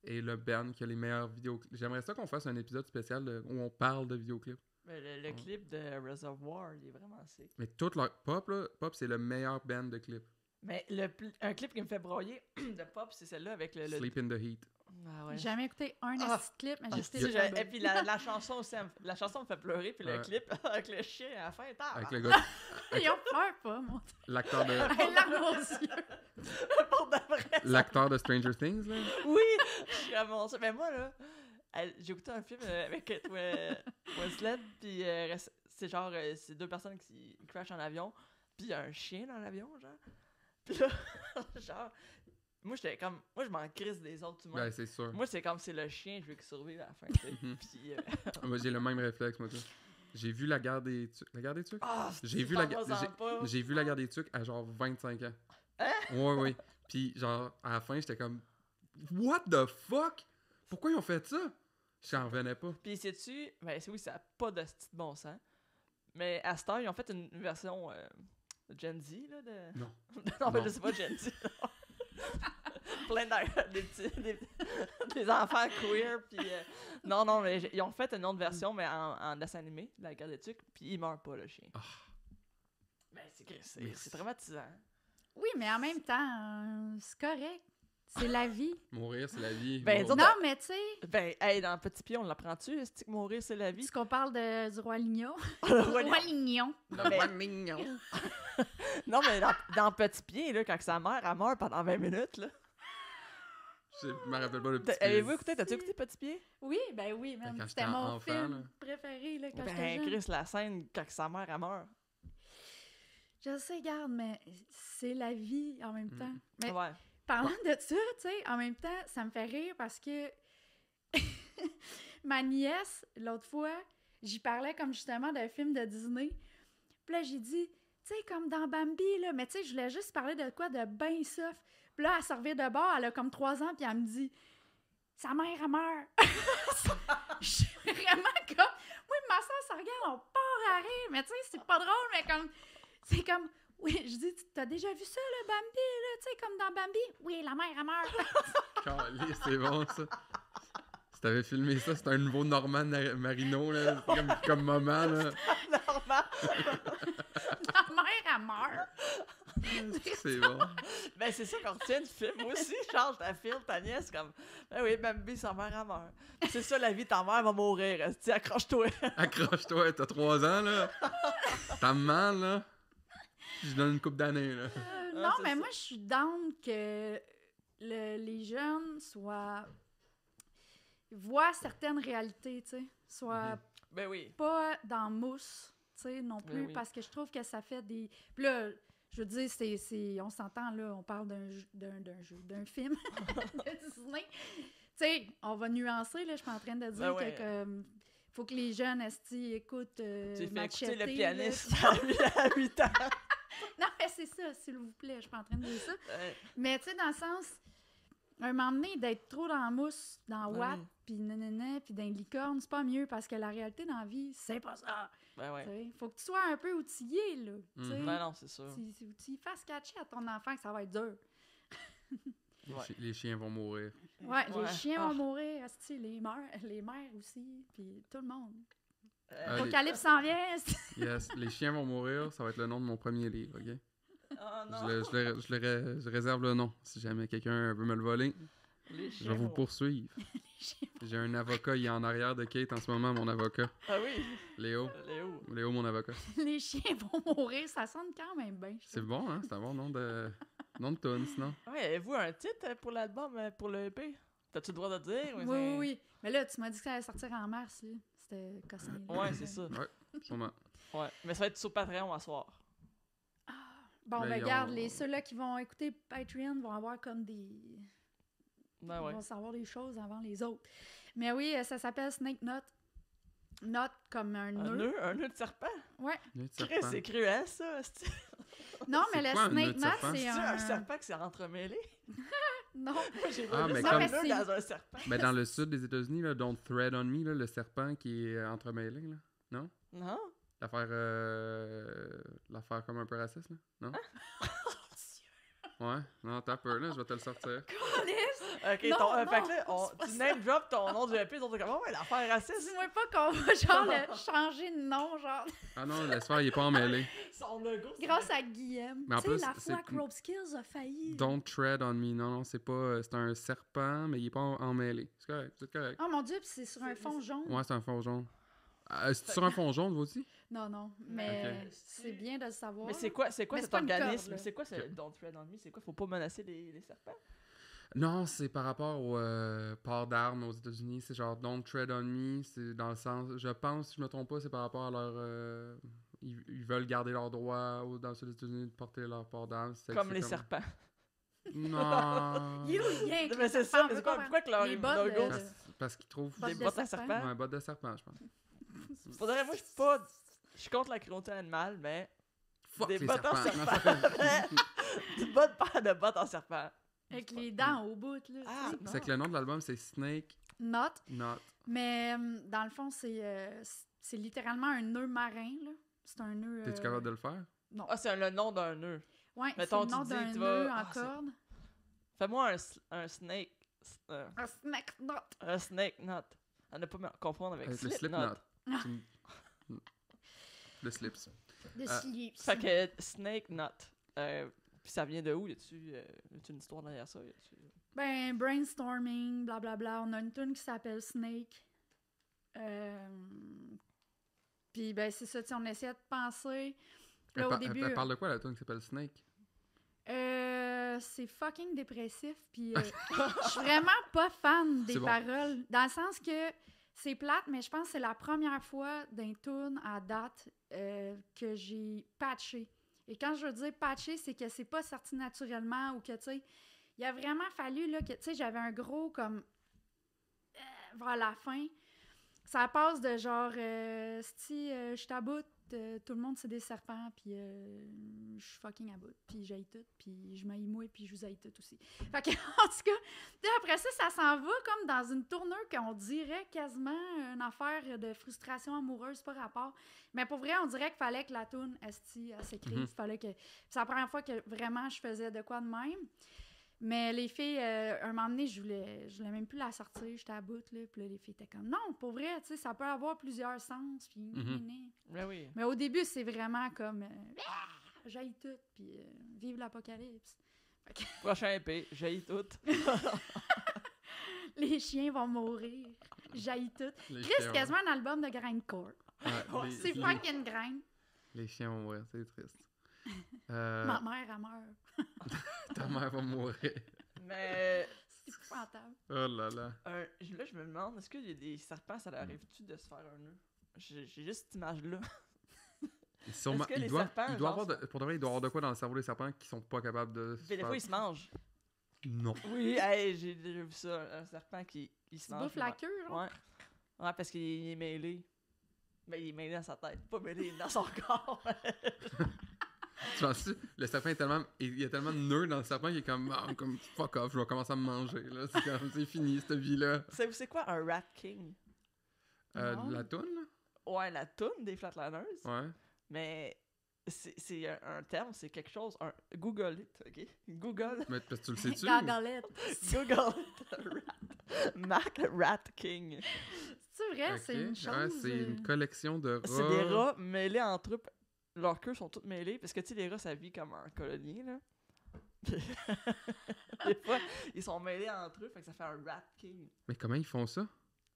est le band qui a les meilleurs vidéoclips. J'aimerais ça qu'on fasse un épisode spécial où on parle de vidéoclips. Mais le Ouais. clip de Reservoir, il est vraiment sick. Mais tout leur Pop, là, Pop, c'est le meilleur band de clips. Mais un clip qui me fait broyer de pop, c'est celle-là avec le. Sleep in the Heat. Ah ouais. J'ai jamais écouté un Ah. petit clip, mais Ah, j'ai si, écouté le et puis la chanson aussi, la chanson me fait pleurer, puis le Ouais. clip avec le chien à la fin, Avec le gars, Ils ont peur pas, mon Dieu. l'acteur de, Hey, larmes aux yeux. Pour de vrai. ça- l'acteur de Stranger Things, là. Oui! Je suis vraiment ça. Mais moi, là, j'ai écouté un film avec Winslet, puis c'est genre, c'est deux personnes qui crashent en avion, puis il y a un chien dans l'avion, genre. Puis là, genre, moi, je m'en crisse des autres humains. Ben, c'est sûr. Moi, c'est comme c'est le chien, je veux qu'il survive à la fin, tu sais. Mhm. Puis, Moi, j'ai le même réflexe, moi, tout. J'ai vu la guerre des Tucs. La guerre des Tucs? ah, J'ai vu la guerre. parle-moi-en pas. J'ai vu la guerre des Tucs à genre 25 ans. Hein? Ouais, ouais. Puis genre, à la fin, j'étais comme, what the fuck? Pourquoi ils ont fait ça? J'en revenais pas. Puis sais-tu, ben oui, ça n'a pas de style de bon sens. Mais à Star, ils ont fait une version Gen Z, là, de... Non. non, mais Non. je sais pas, Gen Z. Plein des enfants queer, puis... non, mais ils ont fait une autre version, mais en dessin animé, de la guerre des Tucs, puis il meurt pas, le chien. Ah. Ben, Mais c'est traumatisant. Oui, mais en même temps, c'est correct. C'est la vie. Mourir, c'est la vie. Ben, Mourir- disons- Non, mais tu sais, Ben, hey, dans Petit Pied, on l'apprend-tu? Est-ce que mourir, c'est la vie? est-ce qu'on parle du roi Lignon? Le Roi Lignon. Non, mais, non, mais dans Petit Pied, là, quand sa mère, elle meurt pendant 20 minutes, là. Je me rappelle pas le petit Avez-vous quiz. écouté? T'as-tu écouté Petit Pied? Oui, ben oui, même. Quand C'était j'étais mon enfant, film là. préféré là, quand j'étais Ben, jeune. Chris, la scène quand sa mère, elle meurt. Je sais, garde, mais c'est la vie en même temps. Mais Ouais. parlant de ça, tu sais, en même temps, ça me fait rire parce que ma nièce, l'autre fois, j'y parlais comme justement d'un film de Disney. Puis là, j'ai dit, tu sais, comme dans Bambi, là, mais tu sais, je voulais juste parler de quoi de ben soft. Puis là, elle se revient de bord, elle a comme 3 ans, puis elle me dit, sa mère, elle meurt. Je suis vraiment comme, oui, ma soeur, ça regarde, on part à rire, mais tu sais, c'est pas drôle, mais comme, c'est comme, oui, je dis, t'as déjà vu ça, le Bambi, là, tu sais, comme dans Bambi? Oui, la mère, elle meurt. Caliste, c'est bon, ça. Si t'avais filmé ça, c'était un nouveau Norman Marino, là. Comme moment, là. Normal. La mère, elle meurt. C'est bon. Ben, c'est ça qu'on retient du film. Moi aussi, Charles, ta fille, ta nièce, comme, ben oui, Bambi, sa mère, elle meurt. C'est ça, la vie, ta mère va mourir. Esti, accroche-toi. Accroche-toi, t'as 3 ans, là. T'as mal, là. Je donne une couple d'années, là. Non, c'est mais ça. moi, je suis down que les jeunes voient certaines réalités, tu sais, soient Ben oui. pas dans mousse, tu sais, non plus, oui. parce que je trouve que ça fait des... Puis là, je veux dire, on s'entend, là, on parle d'un film de Disney. Tu sais, on va nuancer, là, je suis pas en train de dire Ben ouais. que faut que les jeunes, écoutent Tu fais Machete, écouter le là, pianiste puis- à 8 ans. Non, mais c'est ça, s'il vous plaît, je suis pas en train de dire ça. Ouais. Mais tu sais, dans le sens, un moment donné, d'être trop dans la mousse, dans Ouais. Watt, puis nanana, puis dans les licornes, c'est pas mieux, parce que la réalité dans la vie, c'est pas ça. Ben ouais. T'sais, faut que tu sois un peu outillé, là. t'sais. Ben non, c'est sûr. Si tu fasses catcher à ton enfant que ça va être dur. Ouais. Les chiens vont mourir. Ouais, les Ouais. chiens Ah. vont mourir, asti, les mères aussi, puis tout le monde. Allez. Apocalypse s'en vient, asti. Yes, les chiens vont mourir, ça va être le nom de mon premier livre, ok? Oh non. Je réserve le nom. Si jamais quelqu'un veut me le voler, Les je chiens vais vous vont- poursuivre. J'ai un avocat, il est en arrière de Kate en ce moment, mon avocat. Ah oui. Léo. Léo. Léo, mon avocat. Les chiens vont mourir, ça sonne quand même bien. je C'est trouve. bon, hein? C'est un bon nom de tune, sinon. Ouais, avez-vous un titre pour l'album, pour le EP? T'as-tu le droit de dire? Oui, oui, oui. Mais là, tu m'as dit que ça allait sortir en mars, là. C'était cossin. là. Ouais, c'est ça. Ouais, sûrement. Ouais. Mais ça va être sur Patreon à soir. Bon, Là, ben, ils regarde, ont- ceux-là qui vont écouter Patreon vont avoir comme des... Ben Ils ouais. vont savoir des choses avant les autres. Mais oui, ça s'appelle Snake Knot. Knot comme un nœud. Un nœud de serpent? Ouais. Nœud de Chris, serpent. c'est cruel, ça. C'est Non, mais C'est le quoi un nœud Snake de Knot, serpent? c'est un un... serpent qui s'est entremêlé? Non. Moi, j'ai Ah, pas mais vu comme- un nœud dans un serpent. Mais dans le sud des États-Unis, là, Don't Thread on Me, là, le serpent qui est entremêlé, là. Non? Non? L'affaire comme un peu raciste, là? Non? Ouais? Non, t'as peur, là, je vais te le sortir. Ok, Non, non, fait que là, c'est pas tu ça. name drop ton nom du EP, ils ont dit comme, oh, ouais, l'affaire raciste. Dis-moi pas qu'on va genre le changer de nom, genre, Ah non, l'histoire, il est pas emmêlé. Son logo, c'est grâce à Guillaume. Mais en Tu sais, plus, la c'est- fois que Rope Skills a failli. Don't Tread on Me. Non, non, c'est pas... c'est un serpent, mais il est pas emmêlé. C'est correct, c'est correct. Oh mon Dieu, puis c'est sur un fond jaune. Ouais, c'est un fond jaune. C'est sur un fond jaune, vous aussi? Non, non, mais Ok. c'est bien de le savoir. Mais c'est quoi Mais cet c'est pas une organisme? corde, là. C'est quoi ce Don't Tread on Me? C'est quoi? Faut pas menacer les serpents? Non, c'est par rapport au port d'armes aux États-Unis. C'est genre Don't Tread on Me. C'est dans le sens... Je pense, si je me trompe pas, c'est par rapport à leur... ils veulent garder leur droit dans les États-Unis de porter leur port d'armes. Comme les serpents. Non. Il est où le lien avec Mais les c'est ça, serpents? mais On pourquoi, veut pourquoi que leur Les bottes logo... de- Parce qu'ils trouvent... Bottes Des de bottes à serpent. serpent? Ouais, bottes de serpent, je pense. Faudrait, moi, je suis contre la cruauté animale, mais Fuck des les bottes en serpents. serpent. Une bonne paire de bottes en serpent. Avec les dents au bout, là. Ah, tu sais. non. C'est que le nom de l'album, c'est Snake Not. Knot. Mais dans le fond, c'est littéralement un nœud marin, là. C'est un nœud. T'es-tu capable de le faire? Non. Ah, c'est le nom d'un nœud. Ouais, c'est mettons, le nom tu dis, d'un tu vas- nœud en Ah, c'est- corde. Fais-moi un snake. Un snake knot. Un snake knot. À ne pas me confondre avec Avec le slip slip knot. knot. Le slips. De Ah. slips. Fait que snake knot. Puis ça vient de où? Y a-tu une histoire derrière ça? Y a-tu- Ben, brainstorming, blablabla. On a une tune qui s'appelle Snake. Puis, ben, c'est ça, tu sais, on essayait de penser. Puis là, au début. Elle parle de quoi, la tune qui s'appelle Snake? C'est fucking dépressif, puis je suis vraiment pas fan des C'est bon. paroles. Dans le sens que c'est plate, mais je pense que c'est la première fois d'un tune à date que j'ai patché. Et quand je veux dire patché, c'est que c'est pas sorti naturellement ou que, tu sais, il a vraiment fallu, là, que, tu sais, j'avais un gros, comme, vers la fin. Ça passe de genre, si je t'aboute, tout le monde c'est des serpents, puis je suis fucking à bout, puis j'haïs tout, puis je m'haïs moi, puis je vous haïs tout aussi. Fait que, en tout cas, puis après ça, ça s'en va comme dans une tournure qu'on dirait quasiment une affaire de frustration amoureuse, pas rapport. Mais pour vrai, on dirait qu'il fallait que la toune, esti, elle s'écrive, Mhm. fallait que... C'est la première fois que vraiment je faisais de quoi de même. Mais les filles, un moment donné, je voulais même plus la sortir, j'étais à bout, là, puis là, les filles étaient comme, non, pour vrai, tu sais, ça peut avoir plusieurs sens, puis... Mhm. Ben oui. Mais au début, c'est vraiment comme, j'haïs tout, puis vive l'apocalypse. Fait que Prochain épée, j'ai tout. les chiens vont mourir, j'haïs tout. Les Chris, chiens, c'est quasiment un album de grindcore. ouais, C'est les- fucking grind. Les chiens vont mourir, c'est triste. Ma mère, elle meurt. Ta mère va mourir. Mais C'est épouvantable. Oh là là. là, je me demande, est-ce qu'il y a des serpents, ça leur arrive-tu de se faire un nœud? J'ai juste cette image-là. Sûrement, que les il doit serpents, avoir genre, de, pour de vrai, il doit avoir de quoi dans le cerveau des serpents qui sont pas capables de se Puis des faire- fois, ils se mangent. Non. Oui, hey, j'ai déjà vu ça, un serpent qui il se Tu mange. bouffes la queue, genre? Ouais. Ouais, parce qu'il est mêlé. Ben, il est mêlé dans sa tête, pas mêlé dans son corps. Tu penses le serpent est tellement... Il y a tellement de nœuds dans le serpent qu'il est comme... Ah, comme fuck off, je vais commencer à me manger. Là. C'est comme... C'est fini, cette vie-là. C'est quoi un Rat King? Non. La toune, là? Ouais, la toune des Flatliners. Ouais. Mais c'est un terme, c'est quelque chose. Google it, ok? Google. Mais parce que tu le sais-tu? ou- Gagalette. Google it. Mac Rat King. C'est vrai, Ok. c'est une chose. Ouais, c'est une collection de rats. C'est des rats mêlés entre eux. Leurs queues sont toutes mêlées. Parce que, tu sais, les rats, ça vit comme un colonier, là. Des fois, ils sont mêlés entre eux, fait que ça fait un Rat King. Mais comment ils font ça?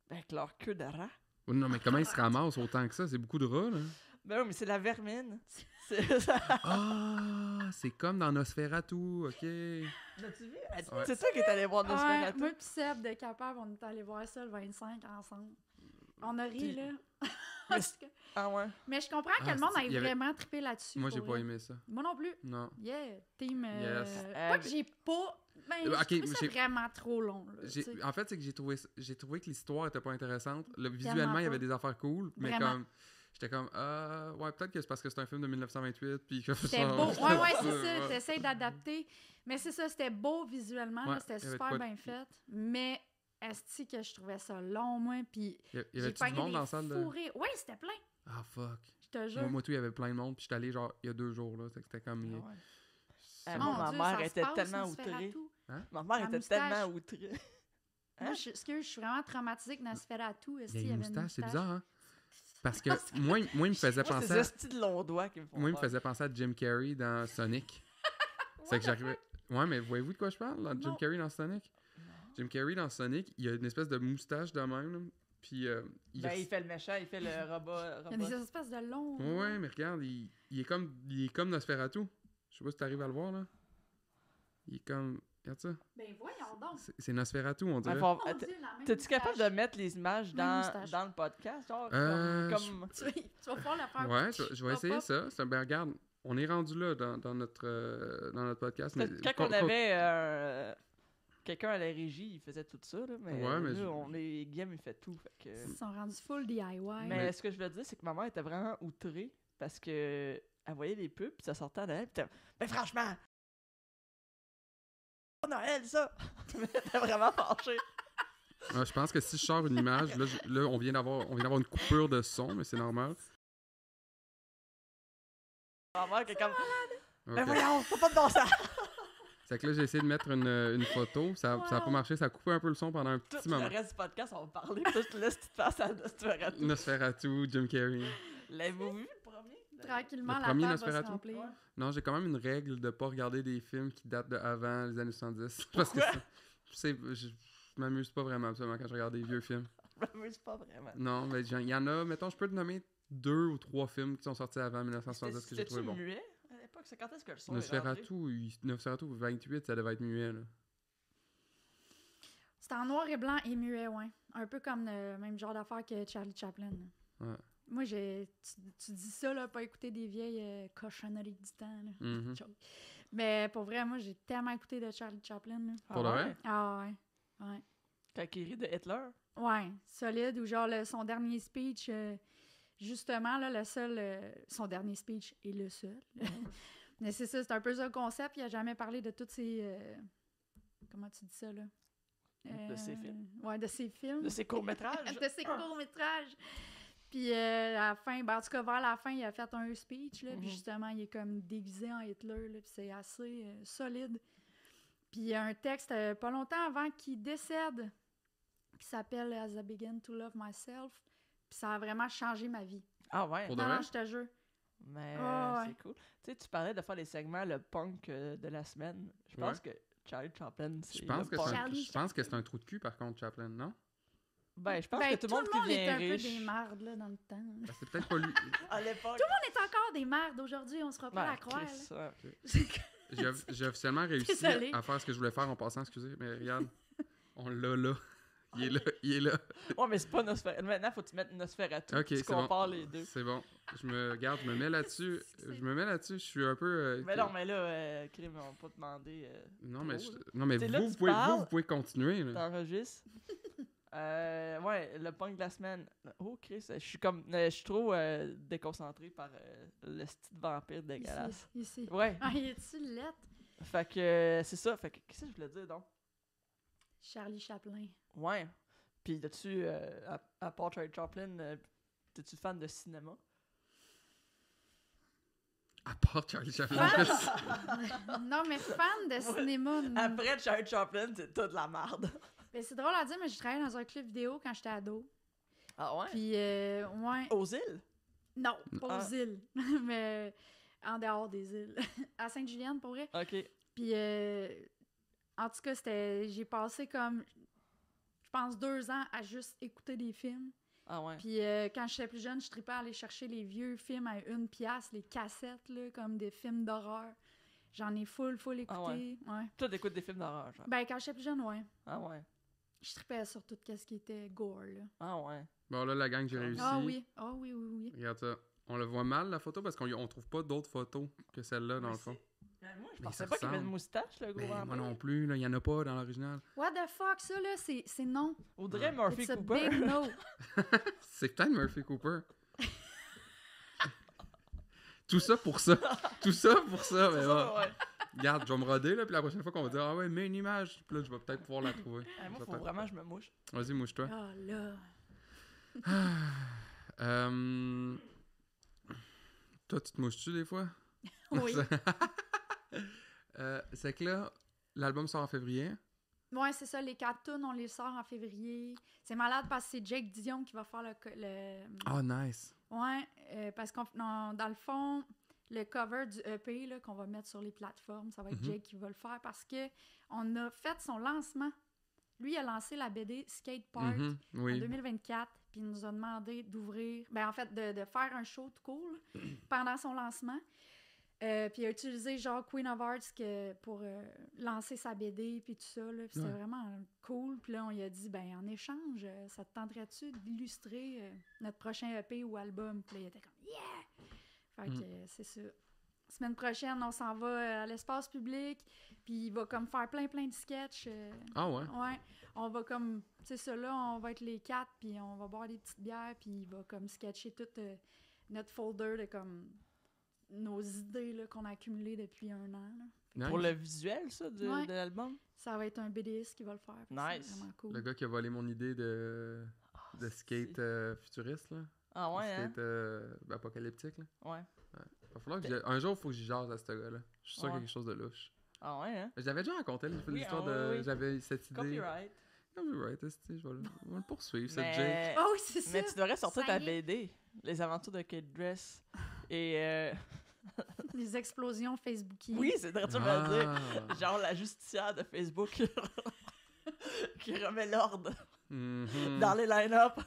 Avec leur queue de rat. Oh, non, mais comment ils se ramassent autant que ça? C'est beaucoup de rats, là. Ben oui, mais c'est la vermine. C'est ça. Ah, c'est comme dans Nosferatu, ok. L'as-tu vu? Ouais. C'est ça qui est allé voir Ouais, Nosferatu. moi pis Seb de Capable, on est allé voir ça le 25 ensemble. On a ri, Puis- là. Mais Ah ouais. Mais je comprends que Ah, le monde c'est- ait il y avait- vraiment trippé là-dessus. Moi, pour j'ai pas vrai. aimé ça. Moi non plus. Non. Yeah, team. Yes. Pas que j'ai pas. Ben, Ok, j'ai trouvé ça j'ai- vraiment trop long. Là, tu sais. En fait, c'est que j'ai trouvé que l'histoire était pas intéressante. Visuellement, Tellement il y avait pas. des affaires cool, mais Vraiment. comme... J'étais comme, ouais, peut-être que c'est parce que c'est un film de 1928, puis que C'était ça- beau. Ouais, c'est Ouais. ça. T'essayes d'adapter. Mais c'est ça, c'était beau visuellement. Ouais, là, c'était il y avait de super quoi de- bien fait. Mais esti que je trouvais ça long, moi. Puis Il y j'ai avait-tu du pogné monde des dans la salle de... fous rires. Ouais, c'était plein. Ah, fuck. Je te jure. Moi, tout, il y avait plein de monde, puis j'étais allé, genre, il y a 2 jours, là. C'était comme... Ah ouais. C'est- Ah, Mon ma Dieu, mère ça se était passe, tellement Nosferatu. outrée. Ma La mère était moustache. tellement outrée. Moi, je suis vraiment traumatisée que Nosferatu. Il y a une moustache, c'est bizarre, hein? Parce que moi, il me faisait Moi, c'est penser des à... hosties de longs doigts qui me font Moi, il me peur. faisait penser à Jim Carrey dans Sonic. C'est que j'arrivais... Ouais, mais voyez-vous de quoi je parle, dans Jim Non. Carrey dans Sonic? Jim Carrey dans Sonic, il a une espèce de moustache de même, là, puis Ben, il fait le méchant, il fait le robot. Il y a des espèces de longs. Ouais, mais regarde, il est comme Nosferatu. Je sais pas si t'arrives à le voir, là. Il est comme... Regarde ça. Ben voyons donc. C'est Nosferatu, on dirait. Mon Dieu, la même T'es-tu capable de moustache. mettre les images Même moustache. dans le podcast? Genre, Euh, comme... Tu vas pouvoir le faire. Ouais, je vais essayer Pop, ça. Ben, regarde, on est rendu là dans notre podcast. Mais Quand on avait quelqu'un à la régie, il faisait tout ça, là, mais, Ouais, mais là, Guillaume, il fait tout. Fait que... Ils sont rendus full DIY. Mais ce que je veux dire, c'est que ma mère était vraiment outrée parce que elle voyait les pubs, puis ça sortait d'elle, puis ben franchement, oh Noël, ça! Elle était vraiment fâchée. Je pense que si je sors une image, là, on vient d'avoir une coupure de son, mais c'est normal. Ma mère qui est comme, ben Ok. voyons, t'as pas de bon sens! C'est que là, j'ai essayé de mettre une photo. Ça a pas Wow. marché. Ça a coupé un peu le son pendant un Tout petit le moment. reste du podcast, on va parler, puis je te laisse tu te passes à Nosferatu. Nosferatu, Jim Carrey. L'avez-vous vu, le premier? Tranquillement, Le la premier table va se Nosferatu? remplir. Ouais. Non, j'ai quand même une règle de pas regarder des films qui datent de avant les années 70. Parce que je m'amuse pas vraiment absolument quand je regarde des vieux films. Je m'amuse pas vraiment. Non, mais il y en a, mettons, je peux te nommer 2 ou 3 films qui sont sortis avant 1970 que j'ai trouvé C'était-tu bon. muet à l'époque? C'est quand est-ce que le son est rentré? Nosferatu 28, ça devait être muet, là. C'est en noir et blanc et muet, ouais. Un peu comme le même genre d'affaire que Charlie Chaplin. Ouais. Moi, tu dis ça, là, pas écouter des vieilles cochonneries du temps. Là. Mhm. Joke. Mais pour vrai, moi, j'ai tellement écouté de Charlie Chaplin. Là. Pour de vrai? Ah ouais. Ouais. Quand il rit de Hitler? Ouais, solide. Ou genre son dernier speech, justement, là, le seul. Son dernier speech est le seul. Mais c'est ça, c'est un peu ça le concept. Il a jamais parlé de toutes ces. Comment tu dis ça, là? De ses films. Ouais, de ses films. De ses courts-métrages? De ses courts-métrages. Puis à la fin, ben, en tout cas, vers la fin, il a fait un speech, là, puis Mhm. justement, il est comme déguisé en Hitler, là, puis c'est assez solide. Puis il y a un texte pas longtemps avant qu'il décède qui s'appelle « As I Begin to Love Myself », puis ça a vraiment changé ma vie. Ah ouais? Pour de Non, vrai? non, je te jure. Mais Ah ouais. c'est cool. Tu sais, tu parlais de faire les segments le punk de la semaine. Je pense que Charlie Chaplin, c'est Je pense le que punk. c'est un trou de cul, par contre, Chaplin, non? Ben, je pense Ben, que tout le monde qui était vient un peu riche... des mardes, là, dans le temps. Ben, c'est peut-être pas lui. À l'époque... On est encore des mardes aujourd'hui, on sera pas Ben, à croire. Chris, là. ouais. J'ai officiellement réussi Désolée. à faire ce que je voulais faire en passant, excusez, mais regarde, on l'a là. Il est là. Ouais, mais c'est pas Nosferatu. Maintenant, faut que tu mettes Nosferatu. Ok, tu c'est bon. compares les deux. C'est bon. Je me mets là-dessus. Je suis un peu... Mais non, mais là, Crime, on va pas demander... Non, mais, trop, là. non, mais T'es là, vous, tu parles. vous pouvez continuer. Là. T'enregistres. Ouais, le punk de la semaine. Oh, Chris, je suis trop déconcentré par le style vampire dégueulasse. Ici. Ouais, Ah, il est-tu lettre? fait que c'est ça. Fait que qu'est-ce que je voulais dire donc? Charlie Chaplin. Ouais. Puis, as-tu, à part Charlie Chaplin, t'es-tu fan de cinéma? À part Charlie Chaplin. Non, mais fan de cinéma. non. Après Charlie Chaplin, c'est toute la merde. Ben, c'est drôle à dire, mais je travaillais dans un club vidéo quand j'étais ado. Ah ouais? Puis, ouais. Aux îles? Non, pas Ah. aux îles. Mais en dehors des îles. À Sainte-Julienne, pour vrai. Ok. Puis, en tout cas, j'ai passé comme, je pense, 2 ans à juste écouter des films. Ah ouais. Puis quand j'étais plus jeune, je tripais à aller chercher les vieux films à 1$, les cassettes, là, comme des films d'horreur. J'en ai full écouté. Ah ouais. Toi, t'écoutes des films d'horreur, genre. Ben, quand j'étais plus jeune, ouais. Ah ouais. Je tripais sur tout ce qui était gore, là. Ah ouais. Bon, là, la gang, j'ai réussi. Ah oui. Ah oui, oui, oui. Regarde ça. On le voit mal, la photo, parce qu'on trouve pas d'autres photos que celle-là, dans le fond. Moi, je Mais pensais ça pas qu'il y avait une ressemble. moustache, le gros Ben, moi vampire. non plus, là, il y en a pas dans l'original. What the fuck, ça, là, c'est non. Audrey Murphy It's a Cooper. big no. C'est peut-être Murphy Cooper. Tout ça pour ça. Tout ça pour ça, mais C'est bon. ça, ouais. Regarde, je vais me roder, là, puis la prochaine fois qu'on va dire, ah ouais, mets une image, puis là, je vais peut-être pouvoir la trouver. Moi, Ça faut peut- vraiment que je me mouche. Vas-y, mouche-toi. Ah là. Toi, tu te mouches-tu des fois? Oui. C'est que là, l'album sort en février. Ouais, c'est ça, les 4 tunes, on les sort en février. C'est malade parce que c'est Jake Dion qui va faire le... Oh, nice. Ouais, parce qu'on dans le fond, le cover du EP là, qu'on va mettre sur les plateformes, ça va être Mhm. Jake qui va le faire parce que on a fait son lancement. Lui, il a lancé la BD Skate Park Mhm, en oui. 2024, puis il nous a demandé d'ouvrir, ben en fait, de faire un show tout court là, pendant son lancement. Puis il a utilisé genre Queen of Hearts pour lancer sa BD puis tout ça, là, puis c'était Ouais. vraiment cool. Puis là, on lui a dit, ben en échange, ça te tenterait-tu d'illustrer notre prochain EP ou album? Puis là, il était comme, yeah! Fait que c'est ça. Semaine prochaine, on s'en va à l'espace public, puis il va comme faire plein de sketchs. Ah ouais? Ouais, on va comme, tu sais, ça là, on va être les 4, puis on va boire des petites bières, puis il va comme sketcher tout notre folder de comme nos idées là, qu'on a accumulées depuis 1 an. Là. Nice. Pour le visuel, ça, Ouais. de l'album? Ça va être un BDiste qui va le faire. fait que Nice. C'est vraiment cool. Le gars qui a volé mon idée de skate futuriste, là. Ah ouais, hein? Skate apocalyptique, là. Ouais. Va falloir que un jour, il faut que j'y jase à ce gars-là. Je suis sûr qu'il y a Ouais. quelque chose de louche. Ah ouais, hein? Je l'avais déjà raconté l'histoire oui, de... oui. J'avais cette idée... Copyright. Copyright, esti, je vais le poursuivre, cette Jake. Mais... Ah oui, c'est ça. Mais tu devrais sortir Ça ta y est. BD, Les aventures de Kate Dress. Et Les explosions Facebookiennes. oui, c'est très dur à dire. Ah. Genre la justicière de Facebook qui remet l'ordre Mhm. dans les line-up.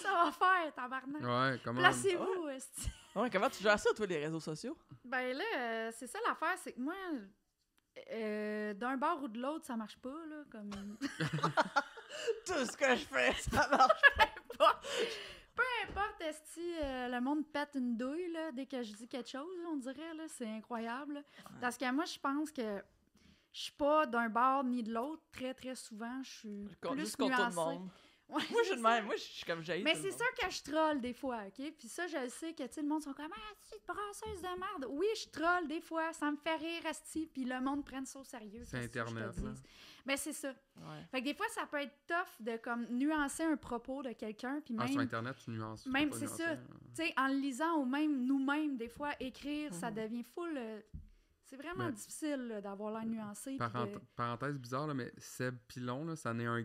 Ça va faire, tabarnak. Ouais, comment... Placez-vous, esti. Ouais, comment tu gères ça, toi, les réseaux sociaux? Ben là, c'est ça l'affaire, c'est que moi, d'un bord ou de l'autre, ça marche pas, là, comme... Tout ce que je fais, ça marche. Peu importe, esti, le monde pète une douille, là, dès que je dis quelque chose, là, on dirait, là, c'est incroyable. Là. Parce que moi, je pense que je suis pas d'un bord ni de l'autre très, très souvent. Je suis plus Juste contre tout le nuancée. monde. Ouais, Moi, je suis c'est de ça. même. Moi, je suis comme jaillit. Mais c'est sûr que je troll des fois, OK? Puis ça, je le sais que, tu sais, le monde sont comme « Ah, tu es une brasseuse de merde! » Oui, je troll des fois, ça me fait rire, asti, puis le monde prenne ça au sérieux. C'est qu'est-ce que je te Internet, là. dise. Ben, c'est ça. Ouais. Fait que des fois, ça peut être tough de, comme, nuancer un propos de quelqu'un, puis Ah, sur même, Internet, tu nuances. tu même, peux pas c'est nuancer, ça. hein. tu sais, en le lisant ou même nous-mêmes, des fois, écrire, ça Mhm. devient full... c'est vraiment Mais- difficile là, d'avoir l'air nuancé. puis de- Parenthèse bizarre, là, mais Seb Pilon, là, ça en est un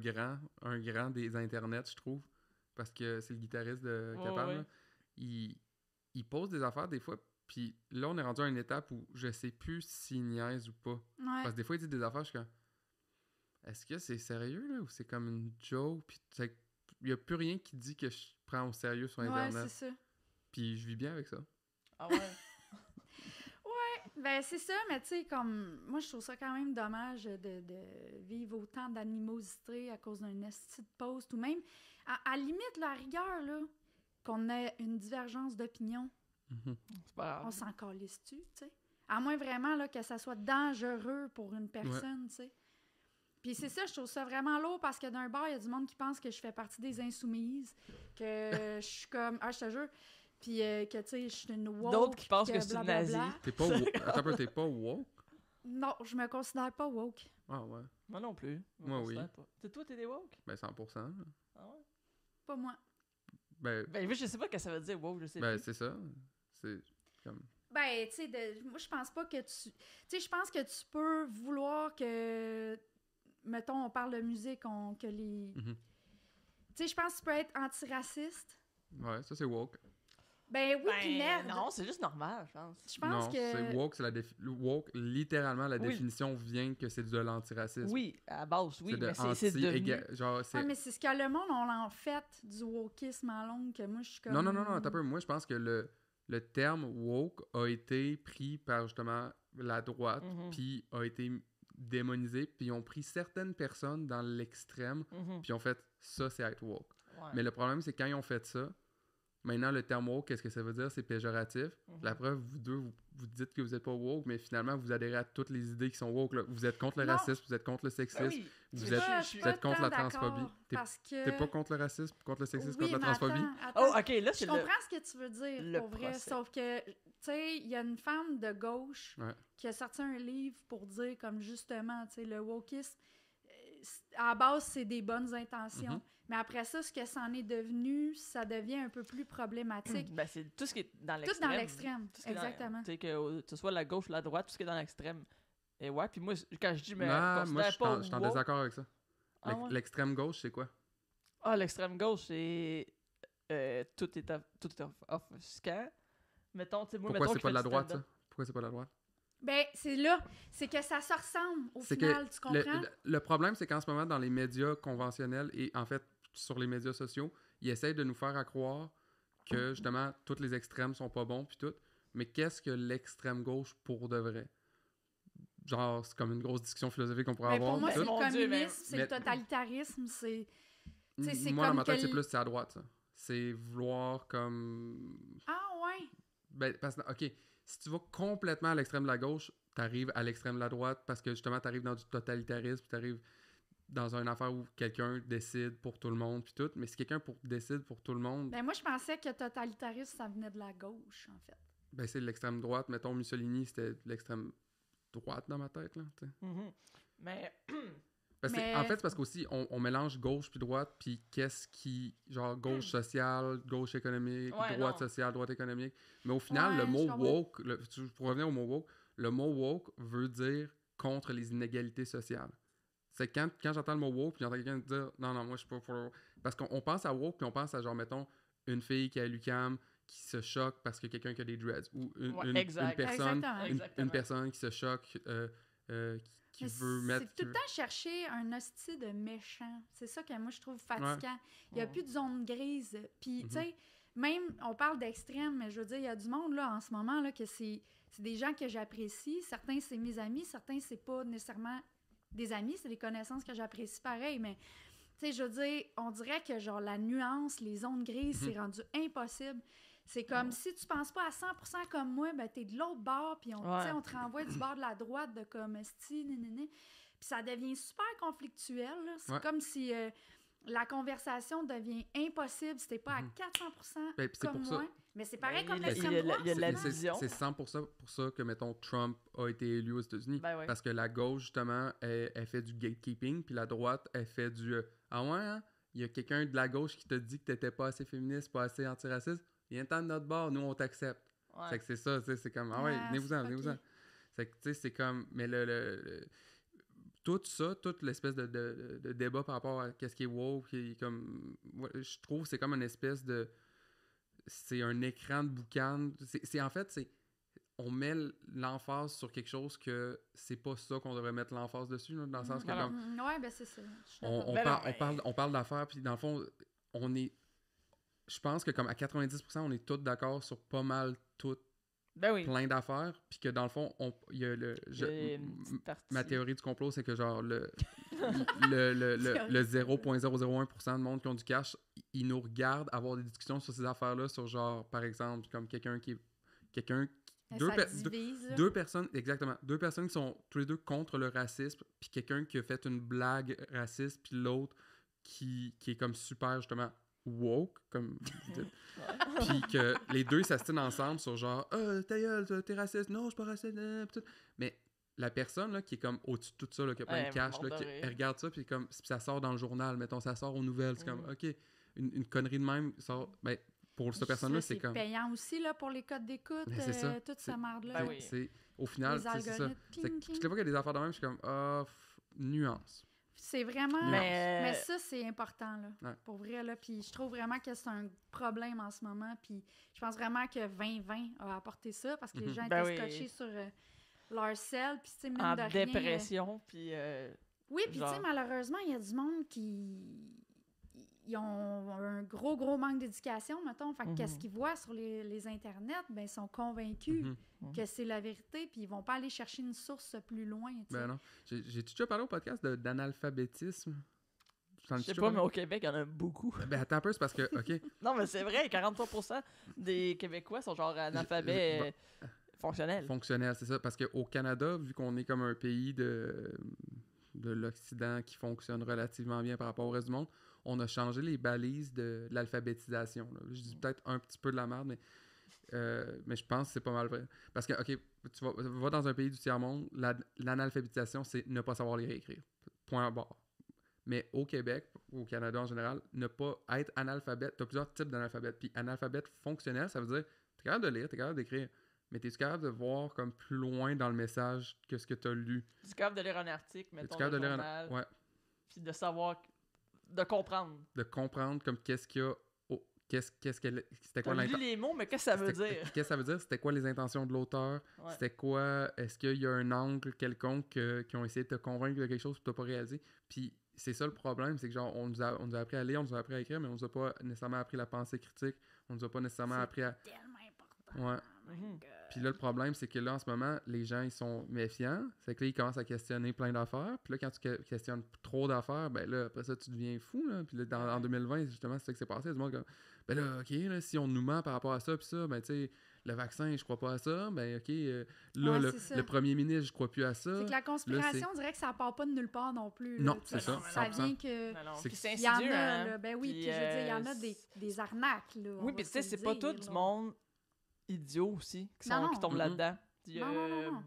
grand des internets, je trouve. Parce que c'est le guitariste de Ouais, Capable. ouais. là. Il pose des affaires des fois, puis là, on est rendu à une étape où je sais plus s'il niaise ou pas. Ouais. Parce que des fois, il dit des affaires, je suis comme... Est-ce que c'est sérieux, là, ou c'est comme une joke? Puis il y a plus rien qui dit que je prends au sérieux sur Ouais, Internet. c'est ça. Puis je vis bien avec ça. Ah ouais. Ben, c'est ça, mais tu sais, comme... Moi, je trouve ça quand même dommage de vivre autant d'animosité à cause d'un esti de post, ou même, à limite, la rigueur, là, qu'on ait une divergence d'opinion, Mhm. C'est pas grave. on s'en calisse-tu, tu sais? À moins vraiment, là, que ça soit dangereux pour une personne, tu sais. Puis c'est ça, je trouve ça vraiment lourd, parce que d'un bord, il y a du monde qui pense que je fais partie des insoumises, que je suis comme... Ah, je te jure... Puis que, tu sais, je suis une woke. D'autres qui pensent puis que c'est une blablabla. nazie. T'es pas woke. Attends un peu, t'es pas woke? Non, je me considère pas woke. Ah ouais. Moi non plus. Moi, oui. Toi, t'es des woke? Ben 100%. là. Ah ouais? Pas moi. Ben, Ben, je sais pas ce que ça veut dire woke, je sais ben plus. c'est ça. C'est comme... Ben, tu sais, moi, je pense pas que tu... Tu sais, je pense que tu peux vouloir que... Mettons, on parle de musique, que les... Mhm. Tu sais, je pense que tu peux être antiraciste. Ouais, ça c'est woke. Ben oui, puis merde. Non, c'est juste normal, je pense. Je pense Non, que... c'est woke, woke, littéralement, la Oui. définition vient que c'est de l'antiracisme. Oui, à la base, oui, C'est de mais c'est devenu... genre, c'est... Ah, mais c'est ce que le monde, on en fait du wokisme à longue, que moi, je suis comme... Non, attends un peu. Moi, je pense que le terme woke a été pris par, justement, la droite, Mhm. puis a été démonisé, puis ils ont pris certaines personnes dans l'extrême, Mhm. puis ils ont fait « ça, c'est être woke ». Ouais. Mais le problème, c'est quand ils ont fait ça, maintenant, le terme woke, qu'est-ce que ça veut dire? C'est péjoratif. Mhm. La preuve, vous deux, vous dites que vous n'êtes pas woke, mais finalement, vous adhérez à toutes les idées qui sont woke. Là. Vous êtes contre le Non. racisme, vous êtes contre le sexisme, Ben oui, vous je- êtes- je- Je suis vous êtes pas contre la tant transphobie. d'accord, parce que... T'es pas contre le racisme, contre le sexisme, Oui, contre la mais transphobie? attends. Oh, ok, là, Je c'est comprends ce que tu veux dire, le pour vrai. procès. Sauf que, tu sais, il y a une femme de gauche Ouais. qui a sorti un livre pour dire, comme justement, tu sais, le wokisme, à la base, c'est des bonnes intentions. Mhm. Mais après ça, ce que ça en est devenu, ça devient un peu plus problématique. Ben, c'est tout ce qui est dans Tout l'extrême. dans l'extrême, Tout ce qui est dans- exactement. Tu sais, que ce soit la gauche ou la droite, tout ce qui est dans l'extrême. Et ouais, puis moi, quand je dis, mais Non, moi, je suis pas en- je suis en woke- désaccord avec ça. Ah, ouais? L'extrême gauche, c'est quoi? Ah, l'extrême gauche, c'est. Tout est offusquant. Mettons, tu sais, moi, Pourquoi mettons c'est que pas de je la fais du droite, ça? stand-up. Pourquoi c'est pas de la droite? Ben, c'est là. C'est que ça se ressemble, au C'est final, tu Le, comprends? le problème, c'est qu'en ce moment, dans les médias conventionnels et en fait, sur les médias sociaux, ils essayent de nous faire croire que justement, tous les extrêmes sont pas bons puis tout. Mais qu'est-ce que l'extrême gauche pour de vrai? Genre, c'est comme une grosse discussion philosophique qu'on pourrait Ben, avoir. pour moi, puis c'est tout. le Mon Dieu, communisme, c'est le mais- totalitarisme, c'est... tu sais, c'est Moi, dans comme ma tête, que c'est l- plus c'est à droite, ça. C'est vouloir comme... Ah, ouais? Ben, parce que, OK, si tu vas complètement à l'extrême de la gauche, t'arrives à l'extrême de la droite parce que justement, t'arrives dans du totalitarisme, t'arrives dans une affaire où quelqu'un décide pour tout le monde, puis tout. Mais si quelqu'un décide pour tout le monde, Ben, moi, je pensais que totalitarisme, ça venait de la gauche, en fait. ben c'est de l'extrême droite. Mettons, Mussolini, c'était de l'extrême droite dans ma tête, là, tu sais. Mhm. Mais. Parce que Mais- en fait, c'est parce qu'aussi, on mélange gauche puis droite, puis qu'est-ce qui... Genre, gauche sociale, gauche économique, Ouais, droite non. sociale, droite économique. Mais au final, Ouais, le je mot comprends. woke, pour revenir au mot woke, le mot woke veut dire contre les inégalités sociales. C'est quand j'entends le mot woke, puis j'entends quelqu'un dire « Non, moi, je suis pas pour... » Parce qu'on pense à woke, puis on pense à genre, mettons, une fille qui est à l'UQAM qui se choque parce que quelqu'un qui a des dreads. Ou Ouais, une exact. personne... Exactement. Exactement. Une personne qui se choque, qui Mais veut mettre... C'est tout le temps chercher un hostie de méchant. C'est ça que moi, je trouve fatigant. Il n'y a Mhm. plus de zone grise. Puis, Mhm. tu sais, même, on parle d'extrême, mais je veux dire, il y a du monde, là, en ce moment, là, que c'est des gens que j'apprécie. Certains, c'est mes amis. Certains, c'est pas nécessairement des amis. C'est des connaissances que j'apprécie pareil. Mais, tu sais, je veux dire, on dirait que, genre, la nuance, les zones grises, Mhm. c'est rendu impossible. C'est comme si tu penses pas à 100% comme moi, ben t'es de l'autre bord, puis on, Ouais. tu sais, on te renvoie du bord de la droite de comme esti, nénéné. Puis ça devient super conflictuel. là. C'est Ouais. comme si la conversation devient impossible si t'es pas à 400% Ben, puis c'est comme pour ça. moi. Mais c'est pareil Ben, comme il y a- l'extrême il y a la- droite. il y a de la souvent. division. C'est 100% pour ça que, mettons, Trump a été élu aux États-Unis. Ben ouais. Parce que la gauche, justement, elle fait du gatekeeping, puis la droite, elle fait du ah ouais, hein? Il y a quelqu'un de la gauche qui te dit que t'étais pas assez féministe, pas assez antiraciste. Viens-t'en de notre bord, nous, on t'accepte. Ouais. C'est que c'est ça, tu sais, c'est comme ah ouais, Ah, venez-vous-en, c'est venez-vous-en. fucké. C'est que, tu sais, c'est comme. Mais tout ça, toute l'espèce de débat par rapport à qu'est-ce qui est woke, qui est comme. Ouais, je trouve que c'est comme une espèce de. C'est un écran de boucan. En fait, c'est. On met l'emphase sur quelque chose que c'est pas ça qu'on devrait mettre l'emphase dessus, là, dans le sens que Alors, comme, Ouais, ben c'est ça. Je suis on, d'accord. Ben non, mais- on parle d'affaires, puis dans le fond, on est. Je pense que comme à 90%, on est tous d'accord sur pas mal tout, Ben oui. plein d'affaires, puis que dans le fond, il y a le. Il y a une petite partie. Ma théorie du complot, c'est que genre le 0,001% de monde qui ont du cash, ils nous regardent avoir des discussions sur ces affaires-là, sur genre, par exemple, comme quelqu'un qui Mais deux, ça pe- divise, là. deux personnes, exactement, deux personnes qui sont tous les deux contre le racisme, puis quelqu'un qui a fait une blague raciste, puis l'autre qui est comme super, justement, woke, comme vous dites. Puis que les deux s'astinent ensemble sur genre ta gueule, t'es raciste, non, je suis pas raciste, pis tout. Mais la personne là, qui est comme au-dessus de tout ça, là, qui a plein Ouais, de cash, morte là, de qui, rire. elle regarde ça, puis comme puis ça sort dans le journal, mettons, ça sort aux nouvelles, c'est comme Mhm. ok, une connerie de même sort, ben pour cette personne-là, c'est comme. payant aussi là, pour les codes d'écoute, Mais c'est ça. toute C'est- cette merde-là. Ben oui. C'est au final, Les c'est ça. algorithmes. C'est Cling, que toutes les fois qu'il y a des affaires de même, je suis comme nuance. C'est vraiment... Nuance. Mais ça, c'est important, là. Ouais. Pour vrai, là. Puis je trouve vraiment que c'est un problème en ce moment. Puis je pense vraiment que 2020 a apporté ça parce que les gens Ben étaient oui. scotchés sur leur sel. Puis, tu sais, mine En de rien... dépression, puis... Oui, puis tu sais, genre- malheureusement, il y a du monde qui... Ils ont un gros manque d'éducation, mettons. Fait que qu'est-ce qu'ils voient sur les internets, ben ils sont convaincus que c'est la vérité, puis ils vont pas aller chercher une source plus loin, tu sais. Ben non. J'ai déjà parlé au podcast d'analphabétisme. Je sais pas, mais au Québec, il y en a beaucoup. Ben attends un peu, c'est parce que, OK, Non, mais c'est vrai, 43% des Québécois sont genre analphabètes fonctionnels. fonctionnel, c'est ça. Parce qu'au Canada, vu qu'on est comme un pays de l'Occident qui fonctionne relativement bien par rapport au reste du monde, on a changé les balises de l'alphabétisation. Là. Je dis peut-être un petit peu de la merde, mais je pense que c'est pas mal vrai. Parce que, OK, tu vas dans un pays du tiers-monde, l'analphabétisation, c'est ne pas savoir lire et écrire. Point barre. Mais au Québec, au Canada en général, ne pas être analphabète, tu as plusieurs types d'analphabète. Puis analphabète fonctionnel, ça veut dire tu es capable de lire, tu es capable d'écrire, mais tu es capable de voir comme plus loin dans le message que ce que tu as lu. Tu es capable de lire un article, Tu es mettons, capable le de lire journal, ouais, puis de savoir, de comprendre. de comprendre comme qu'est-ce qu'il y a, c'était quoi T'as lu l'intention. les mots, mais qu'est-ce que ça veut dire? Qu'est-ce que ça veut dire? C'était quoi les intentions de l'auteur? Ouais. C'était quoi? Est-ce qu'il y a un angle quelconque qui ont essayé de te convaincre de quelque chose que tu n'as pas réalisé? Puis c'est ça le problème, c'est que genre on nous a appris à lire, on nous a appris à écrire, mais on nous a pas nécessairement appris la pensée critique, on nous a pas nécessairement appris à... Tellement important. Ouais. Mhm. Puis là, le problème, c'est que là, en ce moment, les gens, ils sont méfiants. C'est que là, ils commencent à questionner plein d'affaires. Puis là, quand tu questionnes trop d'affaires, ben là, après ça, tu deviens fou, là. Puis là, en 2020, justement, c'est ça qui s'est passé. Il y a du monde comme, ben là, OK, là, si on nous ment par rapport à ça, puis ça, ben tu sais, le vaccin, je crois pas à ça. Ben OK, là, Ouais, c'est ça. le premier ministre, je crois plus à ça. C'est que la conspiration, on dirait que ça part pas de nulle part non plus. Non, là, tu c'est sais. ça, Ça 100%. vient que... Non, non. C'est Puis que- c'est Il y en insidieux, a, hein? là. Ben oui, Puis, puis je veux dire, il y en a c'est- des arnaques, là. on Oui, va puis tu se sais, le c'est pas dire, tout du là. monde idiot aussi qui Non, qui tombent non. là-dedans. Il y a Non.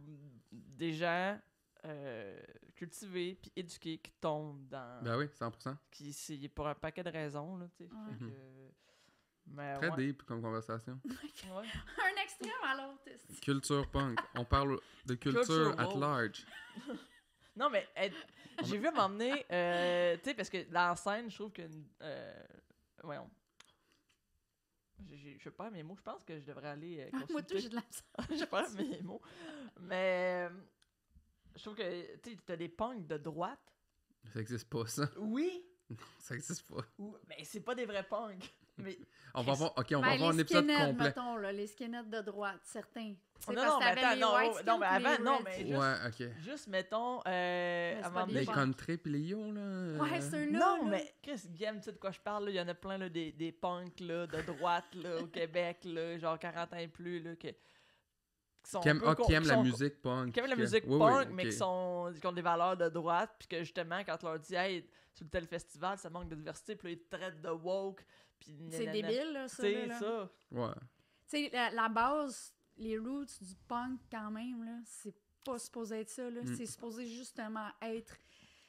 des gens cultivés puis éduqués qui tombent dans... Ben oui, 100%. Qui, c'est pour un paquet de raisons, là, tu sais. Ouais. Fait que... Mais Très ouais. deep comme conversation. Ouais. Un extrême à l'autre. c'est- Culture punk. On parle de culture Culture at woke. large. Non, mais j'ai vu m'emmener, tu sais, parce que dans la scène, je trouve que... voyons. Je perds mes mots. Je pense que je devrais aller Ah, moi, tout, consulter. j'ai de la Je perds mes mots. Mais je trouve que, tu sais, t'as des punks de droite. Ça existe pas, ça. Oui. Ça existe pas. Mais c'est pas des vrais punks. Mais On va voir, OK, on va Ben, voir un les épisode skinheads, complet. mettons, là, les skinheads de droite, certains. C'est Non, parce non, que mais t'avais attends, les non, white non, skins mais puis les avant, non, red mais skins. Ouais, OK. juste, mettons, c'est à pas des Les punk. country pis les yo, là. Ouais, ceux-là. Non, là. mais Chris, Guillaume, tu sais de quoi je parle, là? Il y en a plein, là, des punks, là, de droite, là, au Québec, là, genre 40 ans et plus, là, qui sont Qui aiment, un peu qui aiment la sont- musique punk. qui aiment la que- musique oui, punk, oui, mais ok. qui ont des valeurs de droite, puis que justement, quand on leur dit, hey, sur tel festival, ça manque de diversité, puis là, ils te traitent de woke, puis C'est nanana. débile, là, Tu ça. sais, là. ça. Ouais. Tu sais, la base, les roots du punk, quand même, là, c'est pas supposé être ça, là. Mm. C'est supposé justement être...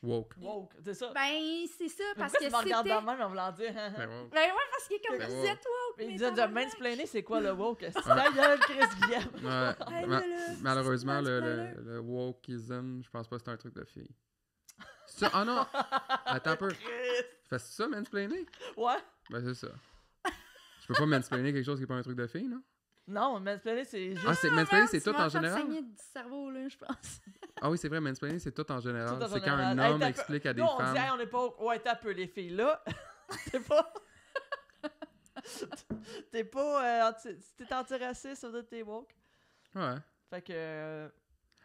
Woke. Woke, c'est ça. Ben, c'est ça, parce Pourquoi que tu me regardes c'était... dans le même en voulant dire, hein, Ben, hein. woke. Ben ouais, parce que comme Ben vous ouais. disiez, toi, Mais mais il disait de tabarnak. mansplainer, c'est quoi le woke? C'est ta gueule, Chris Guillaume. Ouais. Hey, Ma- là, là, malheureusement, c'est le, du le wokeism, je pense pas que c'est un truc de fille. Ça, ah non! Attends un peu. Chris. Fais-tu ça, mansplainer? Ouais. Ben, c'est ça. Je peux pas mansplainer quelque chose qui est pas un truc de fille, non? Non, mansplainer, c'est juste... Ah, c'est mansplainer, c'est Tu tout m'as en fait général? saigner du cerveau, là, je pense. Ah oui, c'est vrai, mansplainer, c'est tout en général. Tout en C'est quand général. un Hey, homme t'as explique à des Nous, on femmes. dit, hey, on est pas... Ouais, t'as peu les filles, là. T'es pas... T'es pas... Si t'es antiraciste, ça veut dire que t'es woke. Ouais. Fait que...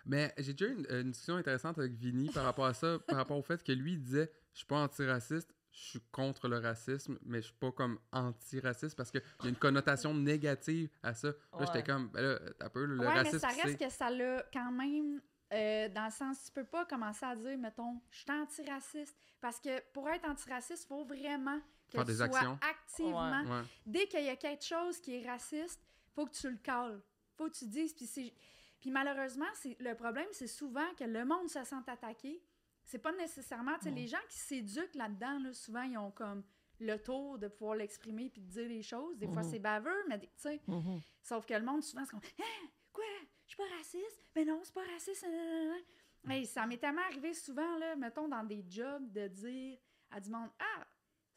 Mais j'ai déjà eu une discussion intéressante avec Vinny par rapport à ça, par rapport au fait que lui il disait je suis pas antiraciste, je suis contre le racisme, mais je suis pas comme antiraciste parce qu'il y a une connotation négative à ça. Là, Ouais. j'étais comme, ben là, t'as peu, le Ouais, mais racisme, ça c'est... reste que ça l'a quand même... dans le sens, tu peux pas commencer à dire, mettons, je suis antiraciste. Parce que pour être antiraciste, il faut vraiment que Faire tu des sois actions. activement... Ouais. Dès qu'il y a quelque chose qui est raciste, faut que tu le cales. Faut que tu dises. Puis malheureusement, le problème, c'est souvent que le monde se sent attaqué. C'est pas nécessairement... Tu sais, les gens qui s'éduquent là-dedans, là, souvent, ils ont comme le tour de pouvoir l'exprimer puis de dire les choses. Des fois, c'est baveux, mais tu sais... Sauf que le monde, souvent, c'est comme « Hein? Quoi? Je suis pas raciste? Mais non, c'est pas raciste. » Hey, ça m'est tellement arrivé souvent, là, mettons, dans des jobs, de dire à du monde « Ah,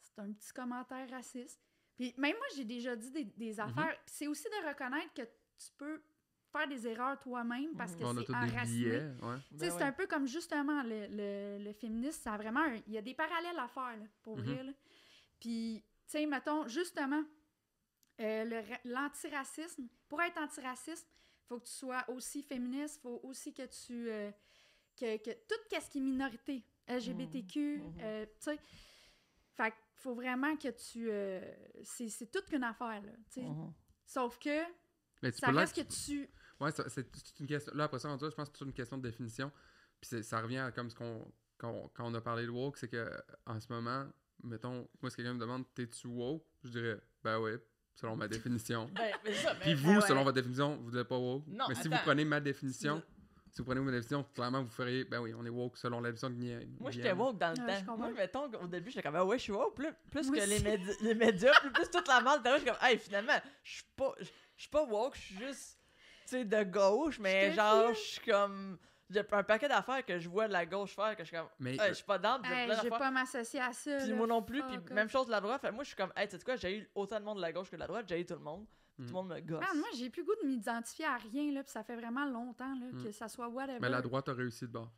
c'est un petit commentaire raciste. » Puis même moi, j'ai déjà dit des affaires. Puis c'est aussi de reconnaître que tu peux faire des erreurs toi-même parce que On a c'est tous des enraciné. billets, ouais. Tu sais, Ben c'est ouais. un peu comme justement le féminisme, ça a vraiment il y a des parallèles à faire, là, pour vrai. Là. Puis, tu sais, mettons, justement, l'antiracisme, pour être antiraciste, il faut que tu sois aussi féministe, il faut aussi que tu... que tout ce qui est minorité, LGBTQ, tu sais, fait qu'il faut vraiment que tu... c'est toute qu'une affaire, là, tu sais. Sauf que Mais tu ça peux reste que tu... Ouais, c'est une question. Là, après ça, je pense que c'est une question de définition. Puis ça revient à comme ce quand on a parlé de woke, c'est que en ce moment, mettons, moi, si quelqu'un me demande t'es-tu woke, je dirais ben ouais, selon ma définition. Ben, mais ça, Puis ben, vous, ouais. selon votre définition, vous n'êtes pas woke. Non, mais si vous attends. prenez ma définition, si vous prenez ma définition, clairement, vous feriez ben oui, on est woke selon la définition de Guillaume. Moi, j'étais woke dans le Ouais, je temps. comprends. Moi, mettons qu'au début, j'étais comme, ah ouais, je suis woke. Plus Moi que aussi. les médias, plus toute la merde, je suis comme, hey, finalement, je suis pas woke, je suis juste, tu sais, de gauche, mais Je te genre, file. je suis comme. J'ai un paquet d'affaires que je vois de la gauche faire, que je suis comme, Mais hey, je suis pas down, j'ai Hey, plein je vais d'affaires. pas m'associer à ça. Puis là, moi non plus, fuck puis off. même chose de la droite. Fait que moi, je suis comme, hey, tu sais quoi, j'ai eu autant de monde de la gauche que de la droite, j'ai eu tout le monde. Tout le monde me gosse. Man, moi, j'ai plus le goût de m'identifier à rien, là, puis ça fait vraiment longtemps, là, que ça soit whatever. Mais la droite a réussi de bord.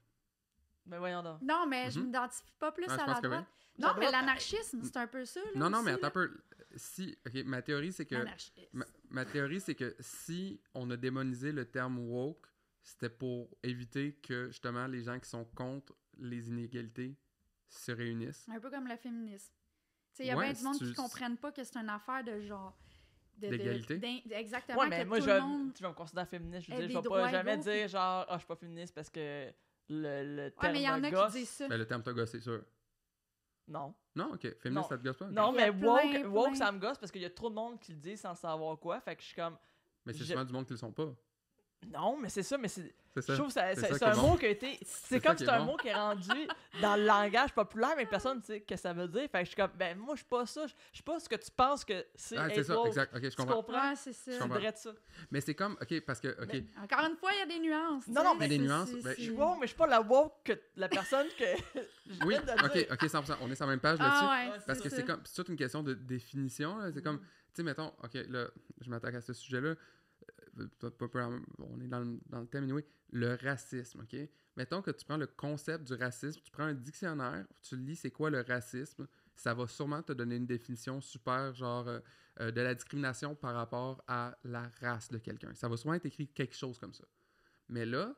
Mais voyons donc. Non, mais je m'identifie pas plus Ah, je à pense la que oui. droite. La Non, mais droite, l'anarchisme, c'est un peu ça, là, Non, non, aussi, mais attends là. un peu. Si, ok, ma théorie, c'est que. L'anarchisme. Ma théorie, c'est que si on a démonisé le terme woke, c'était pour éviter que, justement, les gens qui sont contre les inégalités se réunissent. Un peu comme le féminisme. Tu sais, il y a Ouais, bien du monde si qui tu- comprennent pas que c'est une affaire de genre... D'égalité? Exactement, Ouais, mais que moi, tout le monde... tu vas me considérer féministe. Je veux ait dire, je des vais droits pas jamais égaux, dire genre, ah, je suis pas féministe parce que le Ouais, terme mais il y en me a gosse. qui disent ça. Ben, le terme t'a gossé, c'est sûr. Non. Non, ok. Féministe, Non. ça te gosse pas? Non, Il y a mais plein, woke, plein. ça me gosse parce qu'il y a trop de monde qui le dit sans savoir quoi. Fait que je suis comme, Mais c'est je- souvent du monde qui le sont pas. non, mais c'est ça, mais c'est. C'est Je ça. trouve que C'est ça c'est qui un est bon. mot qui a été. C'est ça comme qui c'est est un bon. mot qui est rendu dans le langage populaire, mais personne ne sait ce que ça veut dire. Fait que je suis comme, ben moi, je suis pas ça. Je suis pas ce que tu penses que c'est. Ah, c'est être ça, woke. exact. Ok, je Tu comprends. comprends? Ouais, c'est ça. Je C'est comprends. vrai de ça. Mais c'est comme, ok, parce que, ok. Mais- Encore une fois, il y a des nuances. Non, tu non, sais, mais des c'est- nuances, c'est- ben, Je c'est- suis woke, mais je suis pas la woke que la personne que je Oui, viens de dire. ok, 100%. On est sur la même page là-dessus. Ah ouais, Parce que ça. c'est comme, c'est toute une question de définition. Là. C'est comme, tu sais, mettons, ok, là, je m'attaque à ce sujet-là. On est dans le thème, anyway. Le racisme, ok? Mettons que tu prends le concept du racisme, tu prends un dictionnaire, tu lis c'est quoi le racisme, ça va sûrement te donner une définition super, genre, de la discrimination par rapport à la race de quelqu'un. Ça va souvent être écrit quelque chose comme ça. Mais là,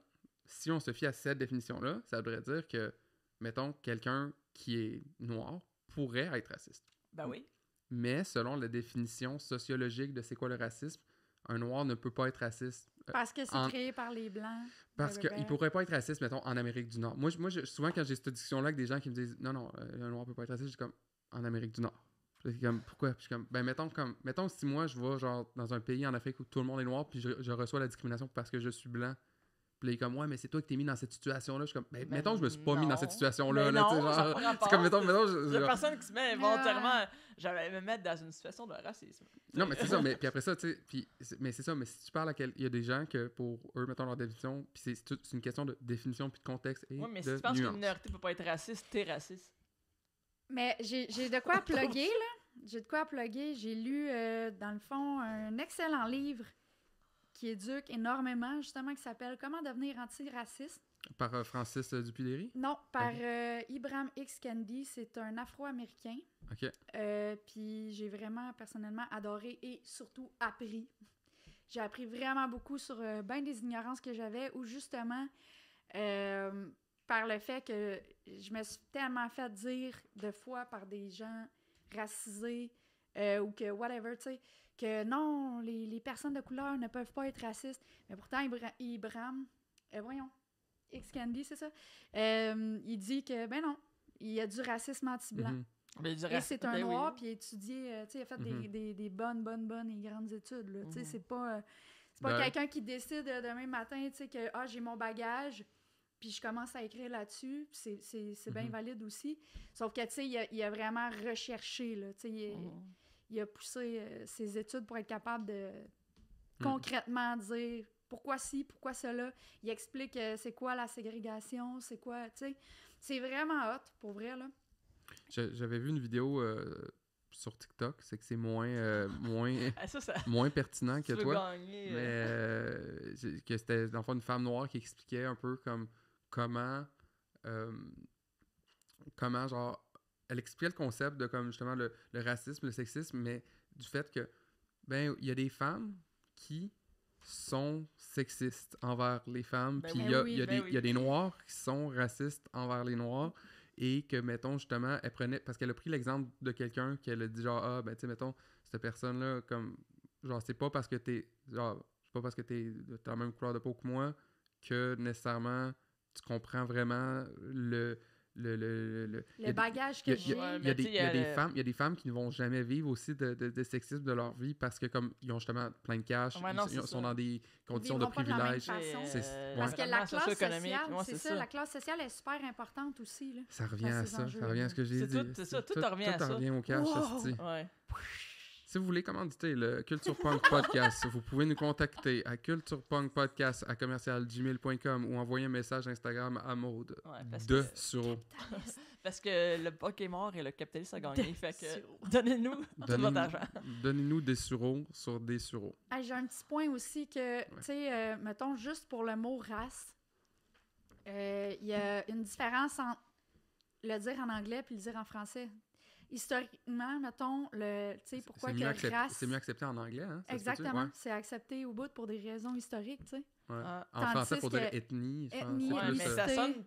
si on se fie à cette définition-là, ça voudrait dire que, mettons, quelqu'un qui est noir pourrait être raciste. Ben oui. Mais selon la définition sociologique de c'est quoi le racisme, un noir ne peut pas être raciste. Parce que c'est En- créé par les Blancs. Parce blablabla. qu'il pourrait pas être raciste, mettons, en Amérique du Nord. Moi, souvent, quand j'ai cette discussion-là avec des gens qui me disent « Non, un noir peut pas être raciste », je dis comme « En Amérique du Nord ». Puis là, c'est comme « Pourquoi? » Puis je suis comme « Ben, mettons si moi, je vais genre dans un pays en Afrique où tout le monde est noir, puis je reçois la discrimination parce que je suis blanc. » Puis là, il est comme « Ouais, mais c'est toi qui t'es mis dans cette situation-là. » Je suis comme « Ben, Ben mettons que je me suis pas mis dans non. cette situation-là. Mais Là, tu sais, non, ça a genre, pas rapport. c'est comme, mettons, Il y a personne qui se met volontairement. J'allais me mettre dans une situation de racisme. Non, mais c'est ça. Mais puis après ça, tu sais, mais c'est ça. Mais si tu parles à il y a des gens que pour eux, mettons leur définition, puis c'est une question de définition puis de contexte et Oui, mais de si tu penses qu'une nuance. minorité peut pas être raciste, t'es raciste. Mais j'ai de quoi plugger, là. J'ai de quoi plugger. J'ai lu, dans le fond, un excellent livre qui éduque énormément, justement, qui s'appelle « Comment devenir antiraciste ». Par Francis Dupidéry. Non, par Ok. Ibram X. Kendi. C'est un Afro-Américain. OK. Puis j'ai vraiment, personnellement, adoré et surtout appris. J'ai appris vraiment beaucoup sur bien des ignorances que j'avais ou justement, par le fait que je me suis tellement fait dire de fois par des gens racisés ou que whatever, tu sais, que non, les personnes de couleur ne peuvent pas être racistes. Mais pourtant, Ibram, voyons, X. Kendi, c'est ça, il dit que, ben non, il y a du racisme anti-blanc. Mhm. Mais du Et c'est un ben oui. noir, puis il a étudié, tu sais, il a fait Mhm. des bonnes et grandes études, là. Tu sais, Mhm. c'est pas Ben- quelqu'un qui décide demain matin, tu sais, que, j'ai mon bagage, puis je commence à écrire là-dessus, puis c'est bien Mhm. valide aussi. Sauf que, tu sais, il a vraiment recherché, là, tu sais, il a poussé ses études pour être capable de concrètement dire pourquoi ci, pourquoi cela. Il explique c'est quoi la ségrégation, c'est quoi, tu sais. C'est vraiment hot, pour vrai, là. J'avais vu une vidéo sur TikTok, c'est que c'est moins Ah, ça, moins pertinent que tu veux toi. gagner. Mais que c'était dans le fond une femme noire qui expliquait un peu comme comment genre elle expliquait le concept de comme justement le racisme, le sexisme, mais du fait que ben il y a des femmes qui sont sexistes envers les femmes, Ben puis oui. il y a, Ben il y a oui, des, ben il y a oui. des noirs qui sont racistes envers les noirs, et que mettons justement elle prenait, parce qu'elle a pris l'exemple de quelqu'un qu'elle a dit genre ah ben tu sais mettons cette personne là comme genre c'est pas parce que t'as la même couleur de peau que moi que nécessairement tu comprends vraiment le il y Le a- bagage il y que a- j'ai. Ouais, il y a mais des, tu sais, il y a il y des a le- femmes, il y a des femmes qui ne vont jamais vivre aussi de sexisme de leur vie parce que comme ils ont justement plein de cash, Ouais, non, ils c'est sont ça. dans des conditions de vivront pas de la même privilège. façon. C'est- Parce que la l'environnement classe socio-économique, sociale, ouais, c'est ça, la classe sociale est super importante aussi, là. Ça revient Dans à ces ça, ça enjeux-là. revient à ce que j'ai C'est dit. tout- c'est ça, tout revient à ça. revient au cash, Wow! esti. Ouais. Si vous voulez commanditer le Culture Punk Podcast, vous pouvez nous contacter à culturepunkpodcast@gmail.com ou envoyer un message Instagram à Maud Ouais, parce de que- Suro. Parce que le buck est mort et le capitalisme a gagné. Fait que Sur- donnez-nous tout votre argent. Donnez-nous des suros sur des suros. Hey, j'ai un petit point aussi que, tu sais, mettons, juste pour le mot race, il y a une différence entre le dire en anglais puis le dire en français. Historiquement, mettons, tu sais, pourquoi C'est que mieux, race... c'est mieux accepté en anglais, hein? ça se peut-tu? Exactement, c'est accepté au bout pour des raisons historiques, tu sais. Ouais. Ah. En français, pour Tandis dire que ethnie, je pense. ethnie, c'est Ouais, plus, mais ethnicité. ça sonne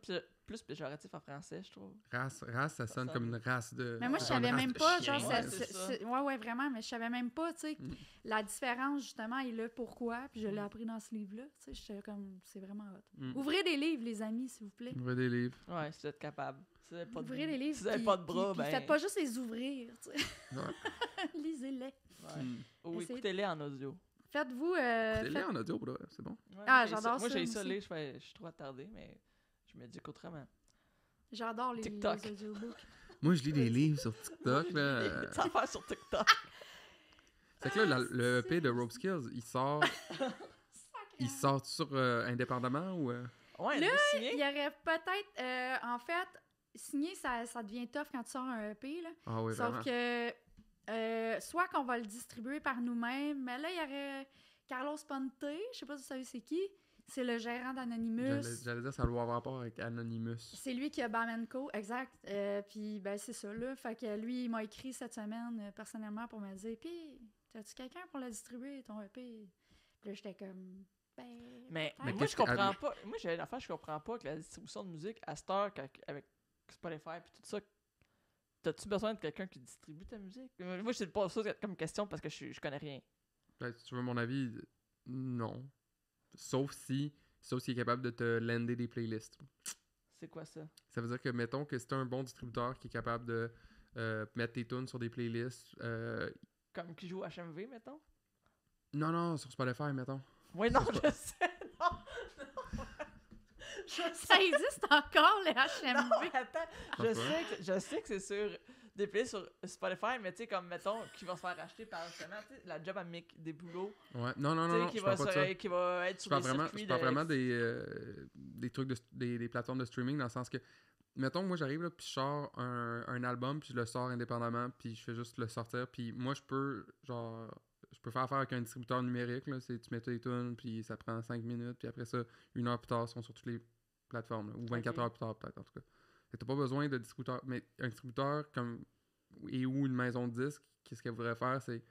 plus péjoratif en français, je trouve. race, ça sonne sonne- comme une race de. Mais moi, je genre une savais race même de pas, chiens. genre, Ouais, c'est ça. ouais, vraiment, mais je savais même pas, tu sais, Mm. la différence, justement, et le pourquoi, puis je l'ai appris dans ce livre-là, tu sais, j'étais comme, c'est vraiment hot. Mm. Ouvrez des livres, les amis, s'il vous plaît. Ouvrez des livres. Ouais, si vous êtes capable. Si vous avez pas de, Ouvrez les livres, si vous avez puis- pas de bras, puis ben... faites pas juste les ouvrir, tu sais. Ouais. Lisez-les. Ouais. Mm. Ou Essayez- écoutez-les en audio. Faites-vous... Écoutez-les faites- en audio, bro, c'est bon. Ouais, Ah, j'ai j'adore Moi, ça, j'ai moi ça aussi. lire, je suis trop attardé, mais je me dis autrement. J'adore les TikTok. audiobooks. Moi, je lis des livres sur TikTok, là. Ça faire sur TikTok. C'est que là, le EP de Rope Skills, il sort sur indépendamment ou. Ouais, Là, nous Il signer. y aurait peut-être... en fait, signer, ça devient tough quand tu sors un EP, là. Ah oui, Sauf vraiment. que... soit qu'on va le distribuer par nous-mêmes, mais là, il y aurait Carlos Ponte, je sais pas si vous savez c'est qui. C'est le gérant d'Anonymous. J'allais dire, ça doit avoir rapport avec Anonymous. C'est lui qui a Bamenco, exact. Puis, ben, c'est ça, là. Fait que lui, il m'a écrit cette semaine, personnellement, pour me dire, puis, t'as-tu quelqu'un pour le distribuer, ton EP? Puis là, j'étais comme, ben... Mais peut-être. moi, qu'est-ce je comprends que- pas. Moi, j'ai une affaire, je comprends pas que la distribution de musique à cette heure, avec Spotify et tout ça, t'as-tu besoin de quelqu'un qui distribue ta musique? Moi, je te pose ça comme question parce que je connais rien. Ben, si tu veux mon avis, non. Sauf s'il est capable de te lander des playlists. C'est quoi ça? Ça veut dire que, mettons que c'est un bon distributeur qui est capable de mettre tes tunes sur des playlists. Comme qui joue HMV, mettons? Non, sur Spotify, mettons. Oui, non, je sais, non! Je Ça existe encore, les Non, HMV. attends, Pourquoi? je sais que c'est sur des playlists sur Spotify, mais tu sais, comme, mettons, qui va se faire acheter par, justement, tu sais, la job à Mick des boulots, Ouais. Non, tu sais, je parle pas de ça. qui va être Je sur parle des vraiment, circuits je parle de... vraiment des trucs, des plateformes de streaming, dans le sens que, mettons, moi j'arrive là, puis je sors un album, puis je le sors indépendamment, puis je fais juste le sortir, puis moi je peux faire affaire avec un distributeur numérique, là, tu mets tes tunes, puis ça prend 5 minutes, puis après ça, 1 heure plus tard, ils sont sur toutes les plateformes, là, ou 24 Ok. heures plus tard peut-être, en tout cas. Fait que t'as pas besoin de distributeur, mais un distributeur comme ou une maison de disques, qu'est-ce qu'elle voudrait faire, c'est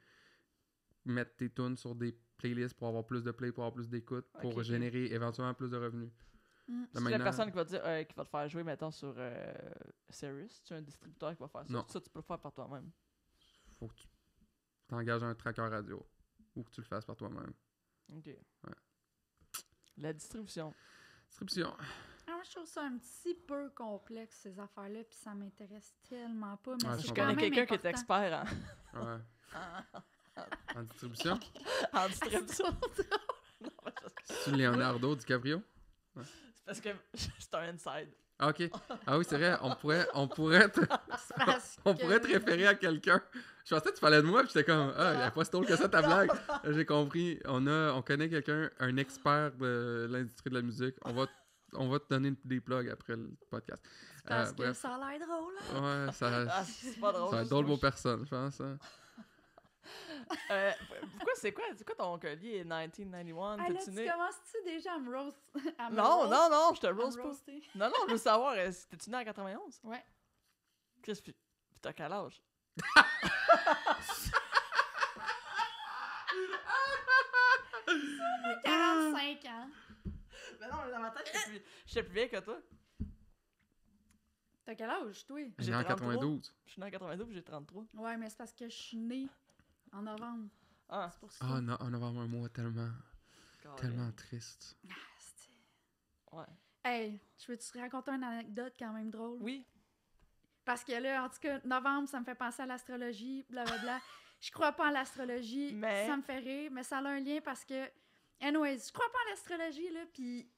mettre tes tunes sur des playlists pour avoir plus de play, pour avoir plus d'écoute, pour Ok, ok. générer éventuellement plus de revenus. Mm. Là, C'est la maintenant- personne qui va te faire jouer, mettons, sur Sirius. Tu es un distributeur qui va faire ça. Non. Ça, tu peux le faire par toi-même. Faut que tu t'engages un tracker radio ou que tu le fasses par toi-même. OK. La distribution. Distribution. Ah, moi, je trouve ça un petit peu complexe, ces affaires-là, puis ça m'intéresse tellement pas, mais Ouais, c'est Je je quand connais même quelqu'un qui est important. expert Ouais. en, En distribution. en distribution. Non, mais C'est Leonardo DiCaprio. c'est parce que c'est un inside. Ah, ok. Ah oui, c'est vrai, on pourrait te référer à quelqu'un. Je pensais que tu parlais de moi, puis j'étais comme, ah, il n'y a pas si drôle que ça ta blague. J'ai compris. On connaît quelqu'un, un expert de l'industrie de la musique. On va te donner des plugs après le podcast. Parce que Bref. ça a l'air drôle. Ouais, ça Ah, c'est pas drôle. va être drôle vos personnes, je pense. Hein. Pourquoi, c'est quoi ton collier 1991? Ah, là, T'es-tu tu né? commences-tu déjà à me roast? Non, je te à me roast pas. roaster? Non, je veux savoir, t'es-tu né en 91? Ouais. Chris, puis t'as quel âge? 45 ans. Mais non, mais dans ma tête, j'étais plus vieille que toi. T'as quel âge, toi? Il J'ai est en 33. 92. Je suis né en 92 puis j'ai 33. Ouais, mais c'est parce que je suis née en novembre. Ah, C'est pour ça. Ah non, on va avoir un mois tellement carré. triste. Ah, c'est- Ouais. Hey, je veux te raconter une anecdote quand même drôle? Oui. Parce que là, en tout cas, novembre, ça me fait penser à l'astrologie, blablabla. Je crois pas à l'astrologie, Mais- ça me fait rire, mais ça a un lien parce que... Anyways, je crois pas à l'astrologie, là, puis...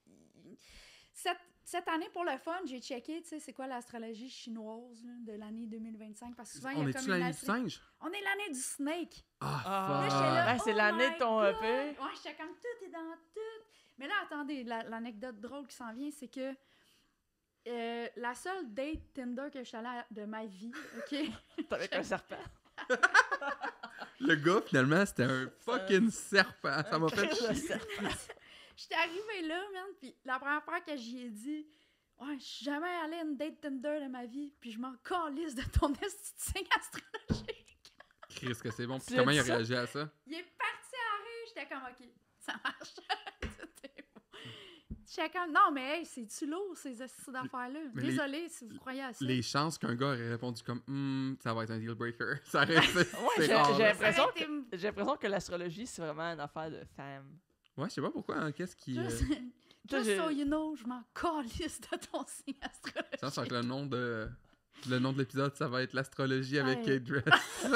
Cette année, pour le fun, j'ai checké, tu sais, c'est quoi l'astrologie chinoise là, de l'année 2025, parce que souvent, il y On a est-tu comme l'année une... du singe? On est l'année du snake! Ah, Ah, Là, j'étais là, c'est oh l'année my de ton God! EP. Ouais, j'étais comme tout est dans tout. Mais là, attendez, l'anecdote drôle qui s'en vient, c'est que la seule date Tinder que je suis allée de ma vie, OK? T'es avec un serpent. Le gars, finalement, c'était un fucking serpent. Ça m'a fait Chris de chier. serpent. J'étais arrivée là, man, puis la première fois que j'y ai dit, ouais, je suis jamais allée à une date Tinder de ma vie, puis je m'en calisse de ton esti de signe astrologique. Chris, que c'est bon. Puis C'est comment il a ça? réagi à ça? Il est parti à rire, j'étais comme, OK, ça marche. C'était bon. J'étais comme, non, mais hey, c'est-tu lourd, ces esti d'affaires-là? Mais Désolée si vous croyez à ça. Les chances qu'un gars aurait répondu comme ça va être un deal breaker. Ça reste. Ouais, c'est j'ai rare. là. l'impression Ça aurait été- j'ai l'impression que l'astrologie, c'est vraiment une affaire de femmes. Ouais, je sais pas pourquoi. Hein, qu'est-ce qui. Just, Toi, just j'ai- so you know, je m'en calisse de ton signe astrologique. Ça sent que le nom de l'épisode, ça va être l'astrologie avec Ouais. Kate Dress.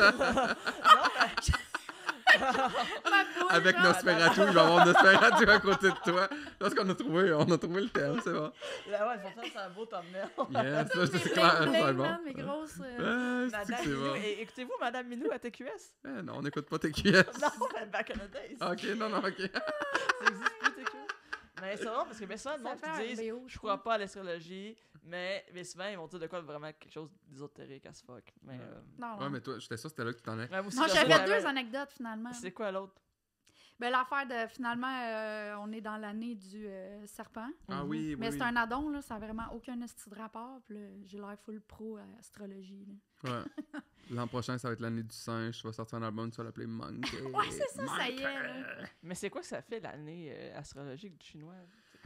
Ma boule, Avec genre. Nosferatu, il va y avoir Nosferatu à côté de toi. Parce qu'on a trouvé le thème, c'est bon. Là, ouais, pourtant, c'est un beau thumbnail. Yes, ça, Mes c'est bling clair, bling, c'est bon. man, mes grosses... Ah, c'est que Madame c'est Minou. bon. Et écoutez-vous Madame Minou à TQS? Eh, non, on n'écoute pas TQS. Non, mais back in the days. Ok, non, ok. Ça existe plus TQS. Mais c'est vrai parce que bien souvent, le Ça monde fait qui un disent VO, je crois pas à l'astrologie, mais souvent ils vont dire de quoi vraiment quelque chose d'ésotérique as fuck. Mais, Non, Ouais, mais toi, j'étais sûr que c'était là que tu t'en allais. mais moi aussi, non, je j'avais savais- deux anecdotes, finalement. C'est quoi l'autre? Ben, l'affaire de, finalement, on est dans l'année du serpent. Ah oui, oui. Mais oui. c'est un addon, là, ça n'a vraiment aucun esti de rapport. Puis là, j'ai l'air full pro à astrologie. Là. Ouais. L'an prochain, ça va être l'année du singe. Tu vas sortir un album, tu vas l'appeler Monkey. Ouais, c'est ça, ça y est. Là. Mais c'est quoi que ça fait l'année astrologique du chinois? C'est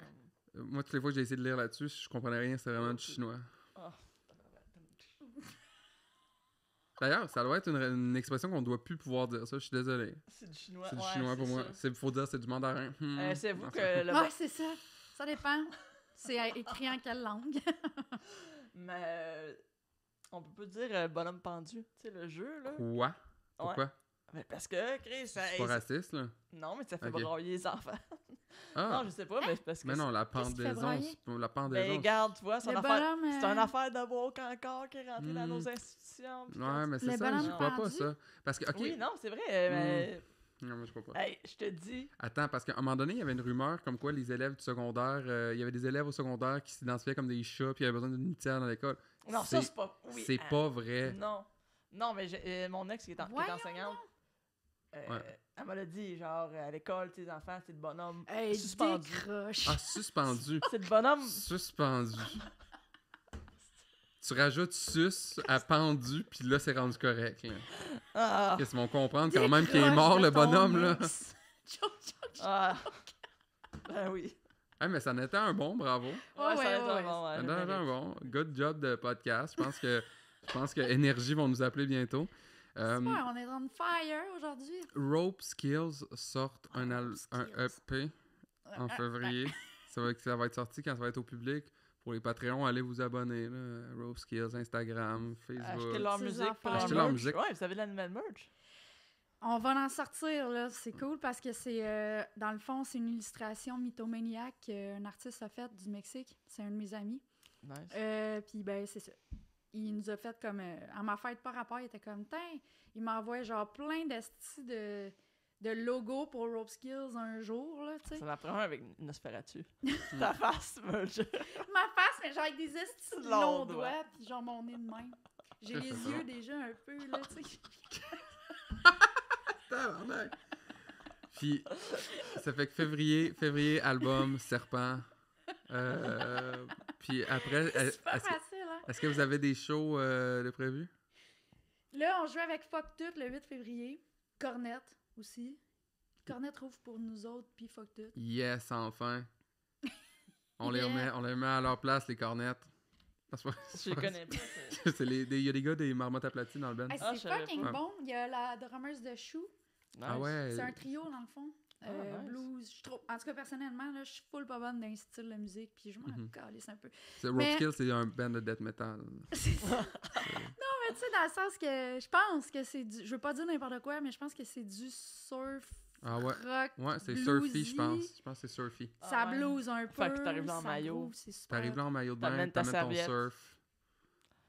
comme... Moi, toutes les fois que j'ai essayé de lire là-dessus, je comprenais rien, c'était vraiment du chinois. Ah. D'ailleurs, ça doit être une expression qu'on doit plus pouvoir dire ça, je suis désolé. C'est du chinois. C'est du ouais, chinois pour c'est moi. ça. Faut dire c'est du mandarin. C'est vous Non, que c'est- le... Ouais, c'est ça. Ça dépend. C'est écrit en quelle langue? Mais on peut pas dire bonhomme pendu, tu sais, le jeu, là. Quoi? Pourquoi? Mais parce que, Chris, ça... C'est pas raciste, là? Non, mais ça fait Ok. brailler les enfants. Ah! Non, je sais pas, mais c'est parce que... Mais non, la Qu'est-ce qui fait pendaison, brailler? la Ben, pendaison. regarde, tu vois, c'est Le une affaire... bonhomme... C'est une affaire de woke encore qui est rentrée dans Hmm. nos institutions. pis Ouais, tout. mais Le c'est ça, bonhomme je crois pas pendu? ça. Parce que, ok. Oui, non, c'est vrai, mais... Non, mais je crois pas. Hey, je te dis... Attends, parce qu'à un moment donné, il y avait une rumeur comme quoi les élèves du secondaire, il y avait des élèves au secondaire qui s'identifiaient comme des chats puis ils avaient besoin d'une litière dans l'école. Non, ça, c'est pas... Oui, C'est pas vrai. Non. Non, mais mon ex qui est, qui est Voyons enseignante, Ouais. elle me l'a dit, genre, à l'école, tes enfants, c'est le bonhomme Hey, suspendu. décroche. Ah, suspendu. C'est le bonhomme... Suspendu. Tu rajoutes sus à pendu, puis là, c'est rendu correct. Là. Ah, Qu'est-ce qu'ils vont comprendre quand même qu'il est Décroche mort, de le ton bonhomme, là? ex. Choc, choc, choc. ah. Ben oui. Ah, mais ça en était un bon, bravo. Ouais, Ouais, ça ouais, a été ouais. bon, ouais, Ça je en était un mérite. bon. Good job de podcast. Je pense que Énergie vont nous appeler bientôt. Ouais, on est on fire aujourd'hui. Rope Skills sortent un EP en février. Ça va être sorti quand ça va être au public. Pour les Patreons, allez vous abonner. Là. Rope Skills, Instagram, Facebook. Acheter leur Ces musique, affaires. pour leur Acheter leur merch. musique. Ouais, vous avez de la nouvelle merch. On va en sortir, là. C'est cool parce que c'est, dans le fond, c'est une illustration mythomaniaque qu'un artiste a faite du Mexique. C'est un de mes amis. Nice. Puis ben, c'est ça. Il nous a fait comme... à ma fête par rapport, il était comme... Tain, il m'envoie genre plein de logos pour Rope Skills un jour, là, tu sais. Ça m'apprend avec Nosferatu. Ta face, moi, Ma face, mais genre avec des estis de Longs longs doigts. doigts, puis genre mon nez de même. J'ai les yeux déjà un peu, là, tu sais. Tabarnak. Puis, ça fait que février, album, Serpent. Puis après, C'est super est-ce que, facile, hein. est-ce que vous avez des shows de prévus? Là, on joue avec Fuck Tout le 8 février. Cornette aussi. Cornette rouvre pour nous autres, puis Fuck Tout. Yes, enfin. On Yeah. les met à leur place, les cornettes. Je les connais pas. c'est- Il y a des gars des marmottes aplaties dans le band. Hey, Ah, c'est je savais fucking pas. bon. Il y a la drummeuse de Chou. Ah Nice. ouais. C'est un trio, dans le fond. Ah, nice. Blues. Je trouve... En tout cas, personnellement, là, je suis full pas bonne dans les styles de musique, puis je m'en Mhm. calisse un peu. Rope Mais- Skills, c'est un band de death metal. Mais tu sais, dans le sens que je pense que c'est du... Je veux pas dire n'importe quoi, mais je pense que c'est du surf Ah ouais. rock. Ouais, c'est bluesy. surfy, je pense. Je pense que c'est surfy. Ça Ah ouais. blues un peu. Fait que t'arrives là en ça maillot. groove, c'est super. T'arrives là en maillot de bain, T'amènes ta t'amènes ton serviette. surf.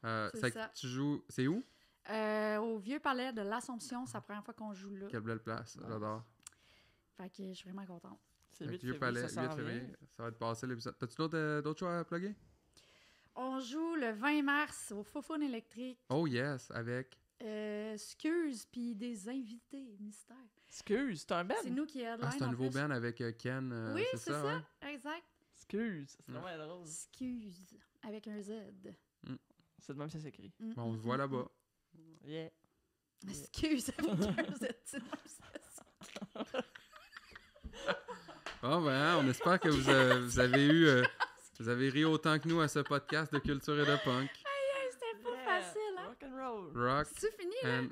C'est C'est ça. que tu joues... C'est où? Au Vieux Palais de l'Assomption, c'est la première fois qu'on joue là. Quelle belle place, j'adore. Fait que je suis vraiment contente. C'est Fait 8 que Vieux février, Palais, ça 8 s'en février, vient. ça va être passé l'épisode. T'as-tu d'autres choix à plugger? On joue le 20 mars au Fofone électrique. Oh yes, avec... Excuse, puis des invités mystères. Excuse, c'est un band. C'est nous qui headline. Ah, c'est un en nouveau plus. band avec Ken. Oui, c'est c'est ça, ça. ouais? Exact. Excuse, c'est Ouais. vraiment drôle. Excuse, avec un Z. C'est de même que ça s'écrit. Bon, on se voit là-bas. Yeah. Excuse, avec un Z. Bon, ben, on espère que vous avez eu... vous avez ri autant que nous à ce podcast de culture et de punk. C'était pas facile, hein? Rock and roll. Rock C'est fini, là? and...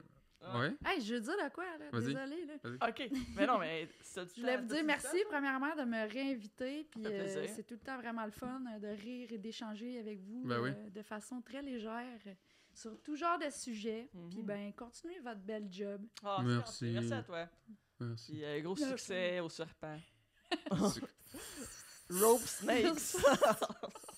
Ah. Ouais? Hey, je veux dire de quoi, là? Vas-y. Désolée, là. Ok, mais non, mais ça Je voulais vous dire merci, premièrement, de me réinviter. Puis Ça fait plaisir. c'est tout le temps vraiment le fun de rire et d'échanger avec vous Ben oui. de façon très légère sur tout genre de sujets. Mhm. Puis ben, continuez votre bel job. Ah, Merci. Merci à toi. Merci. Puis gros Merci. succès au serpent. Rope Snakes.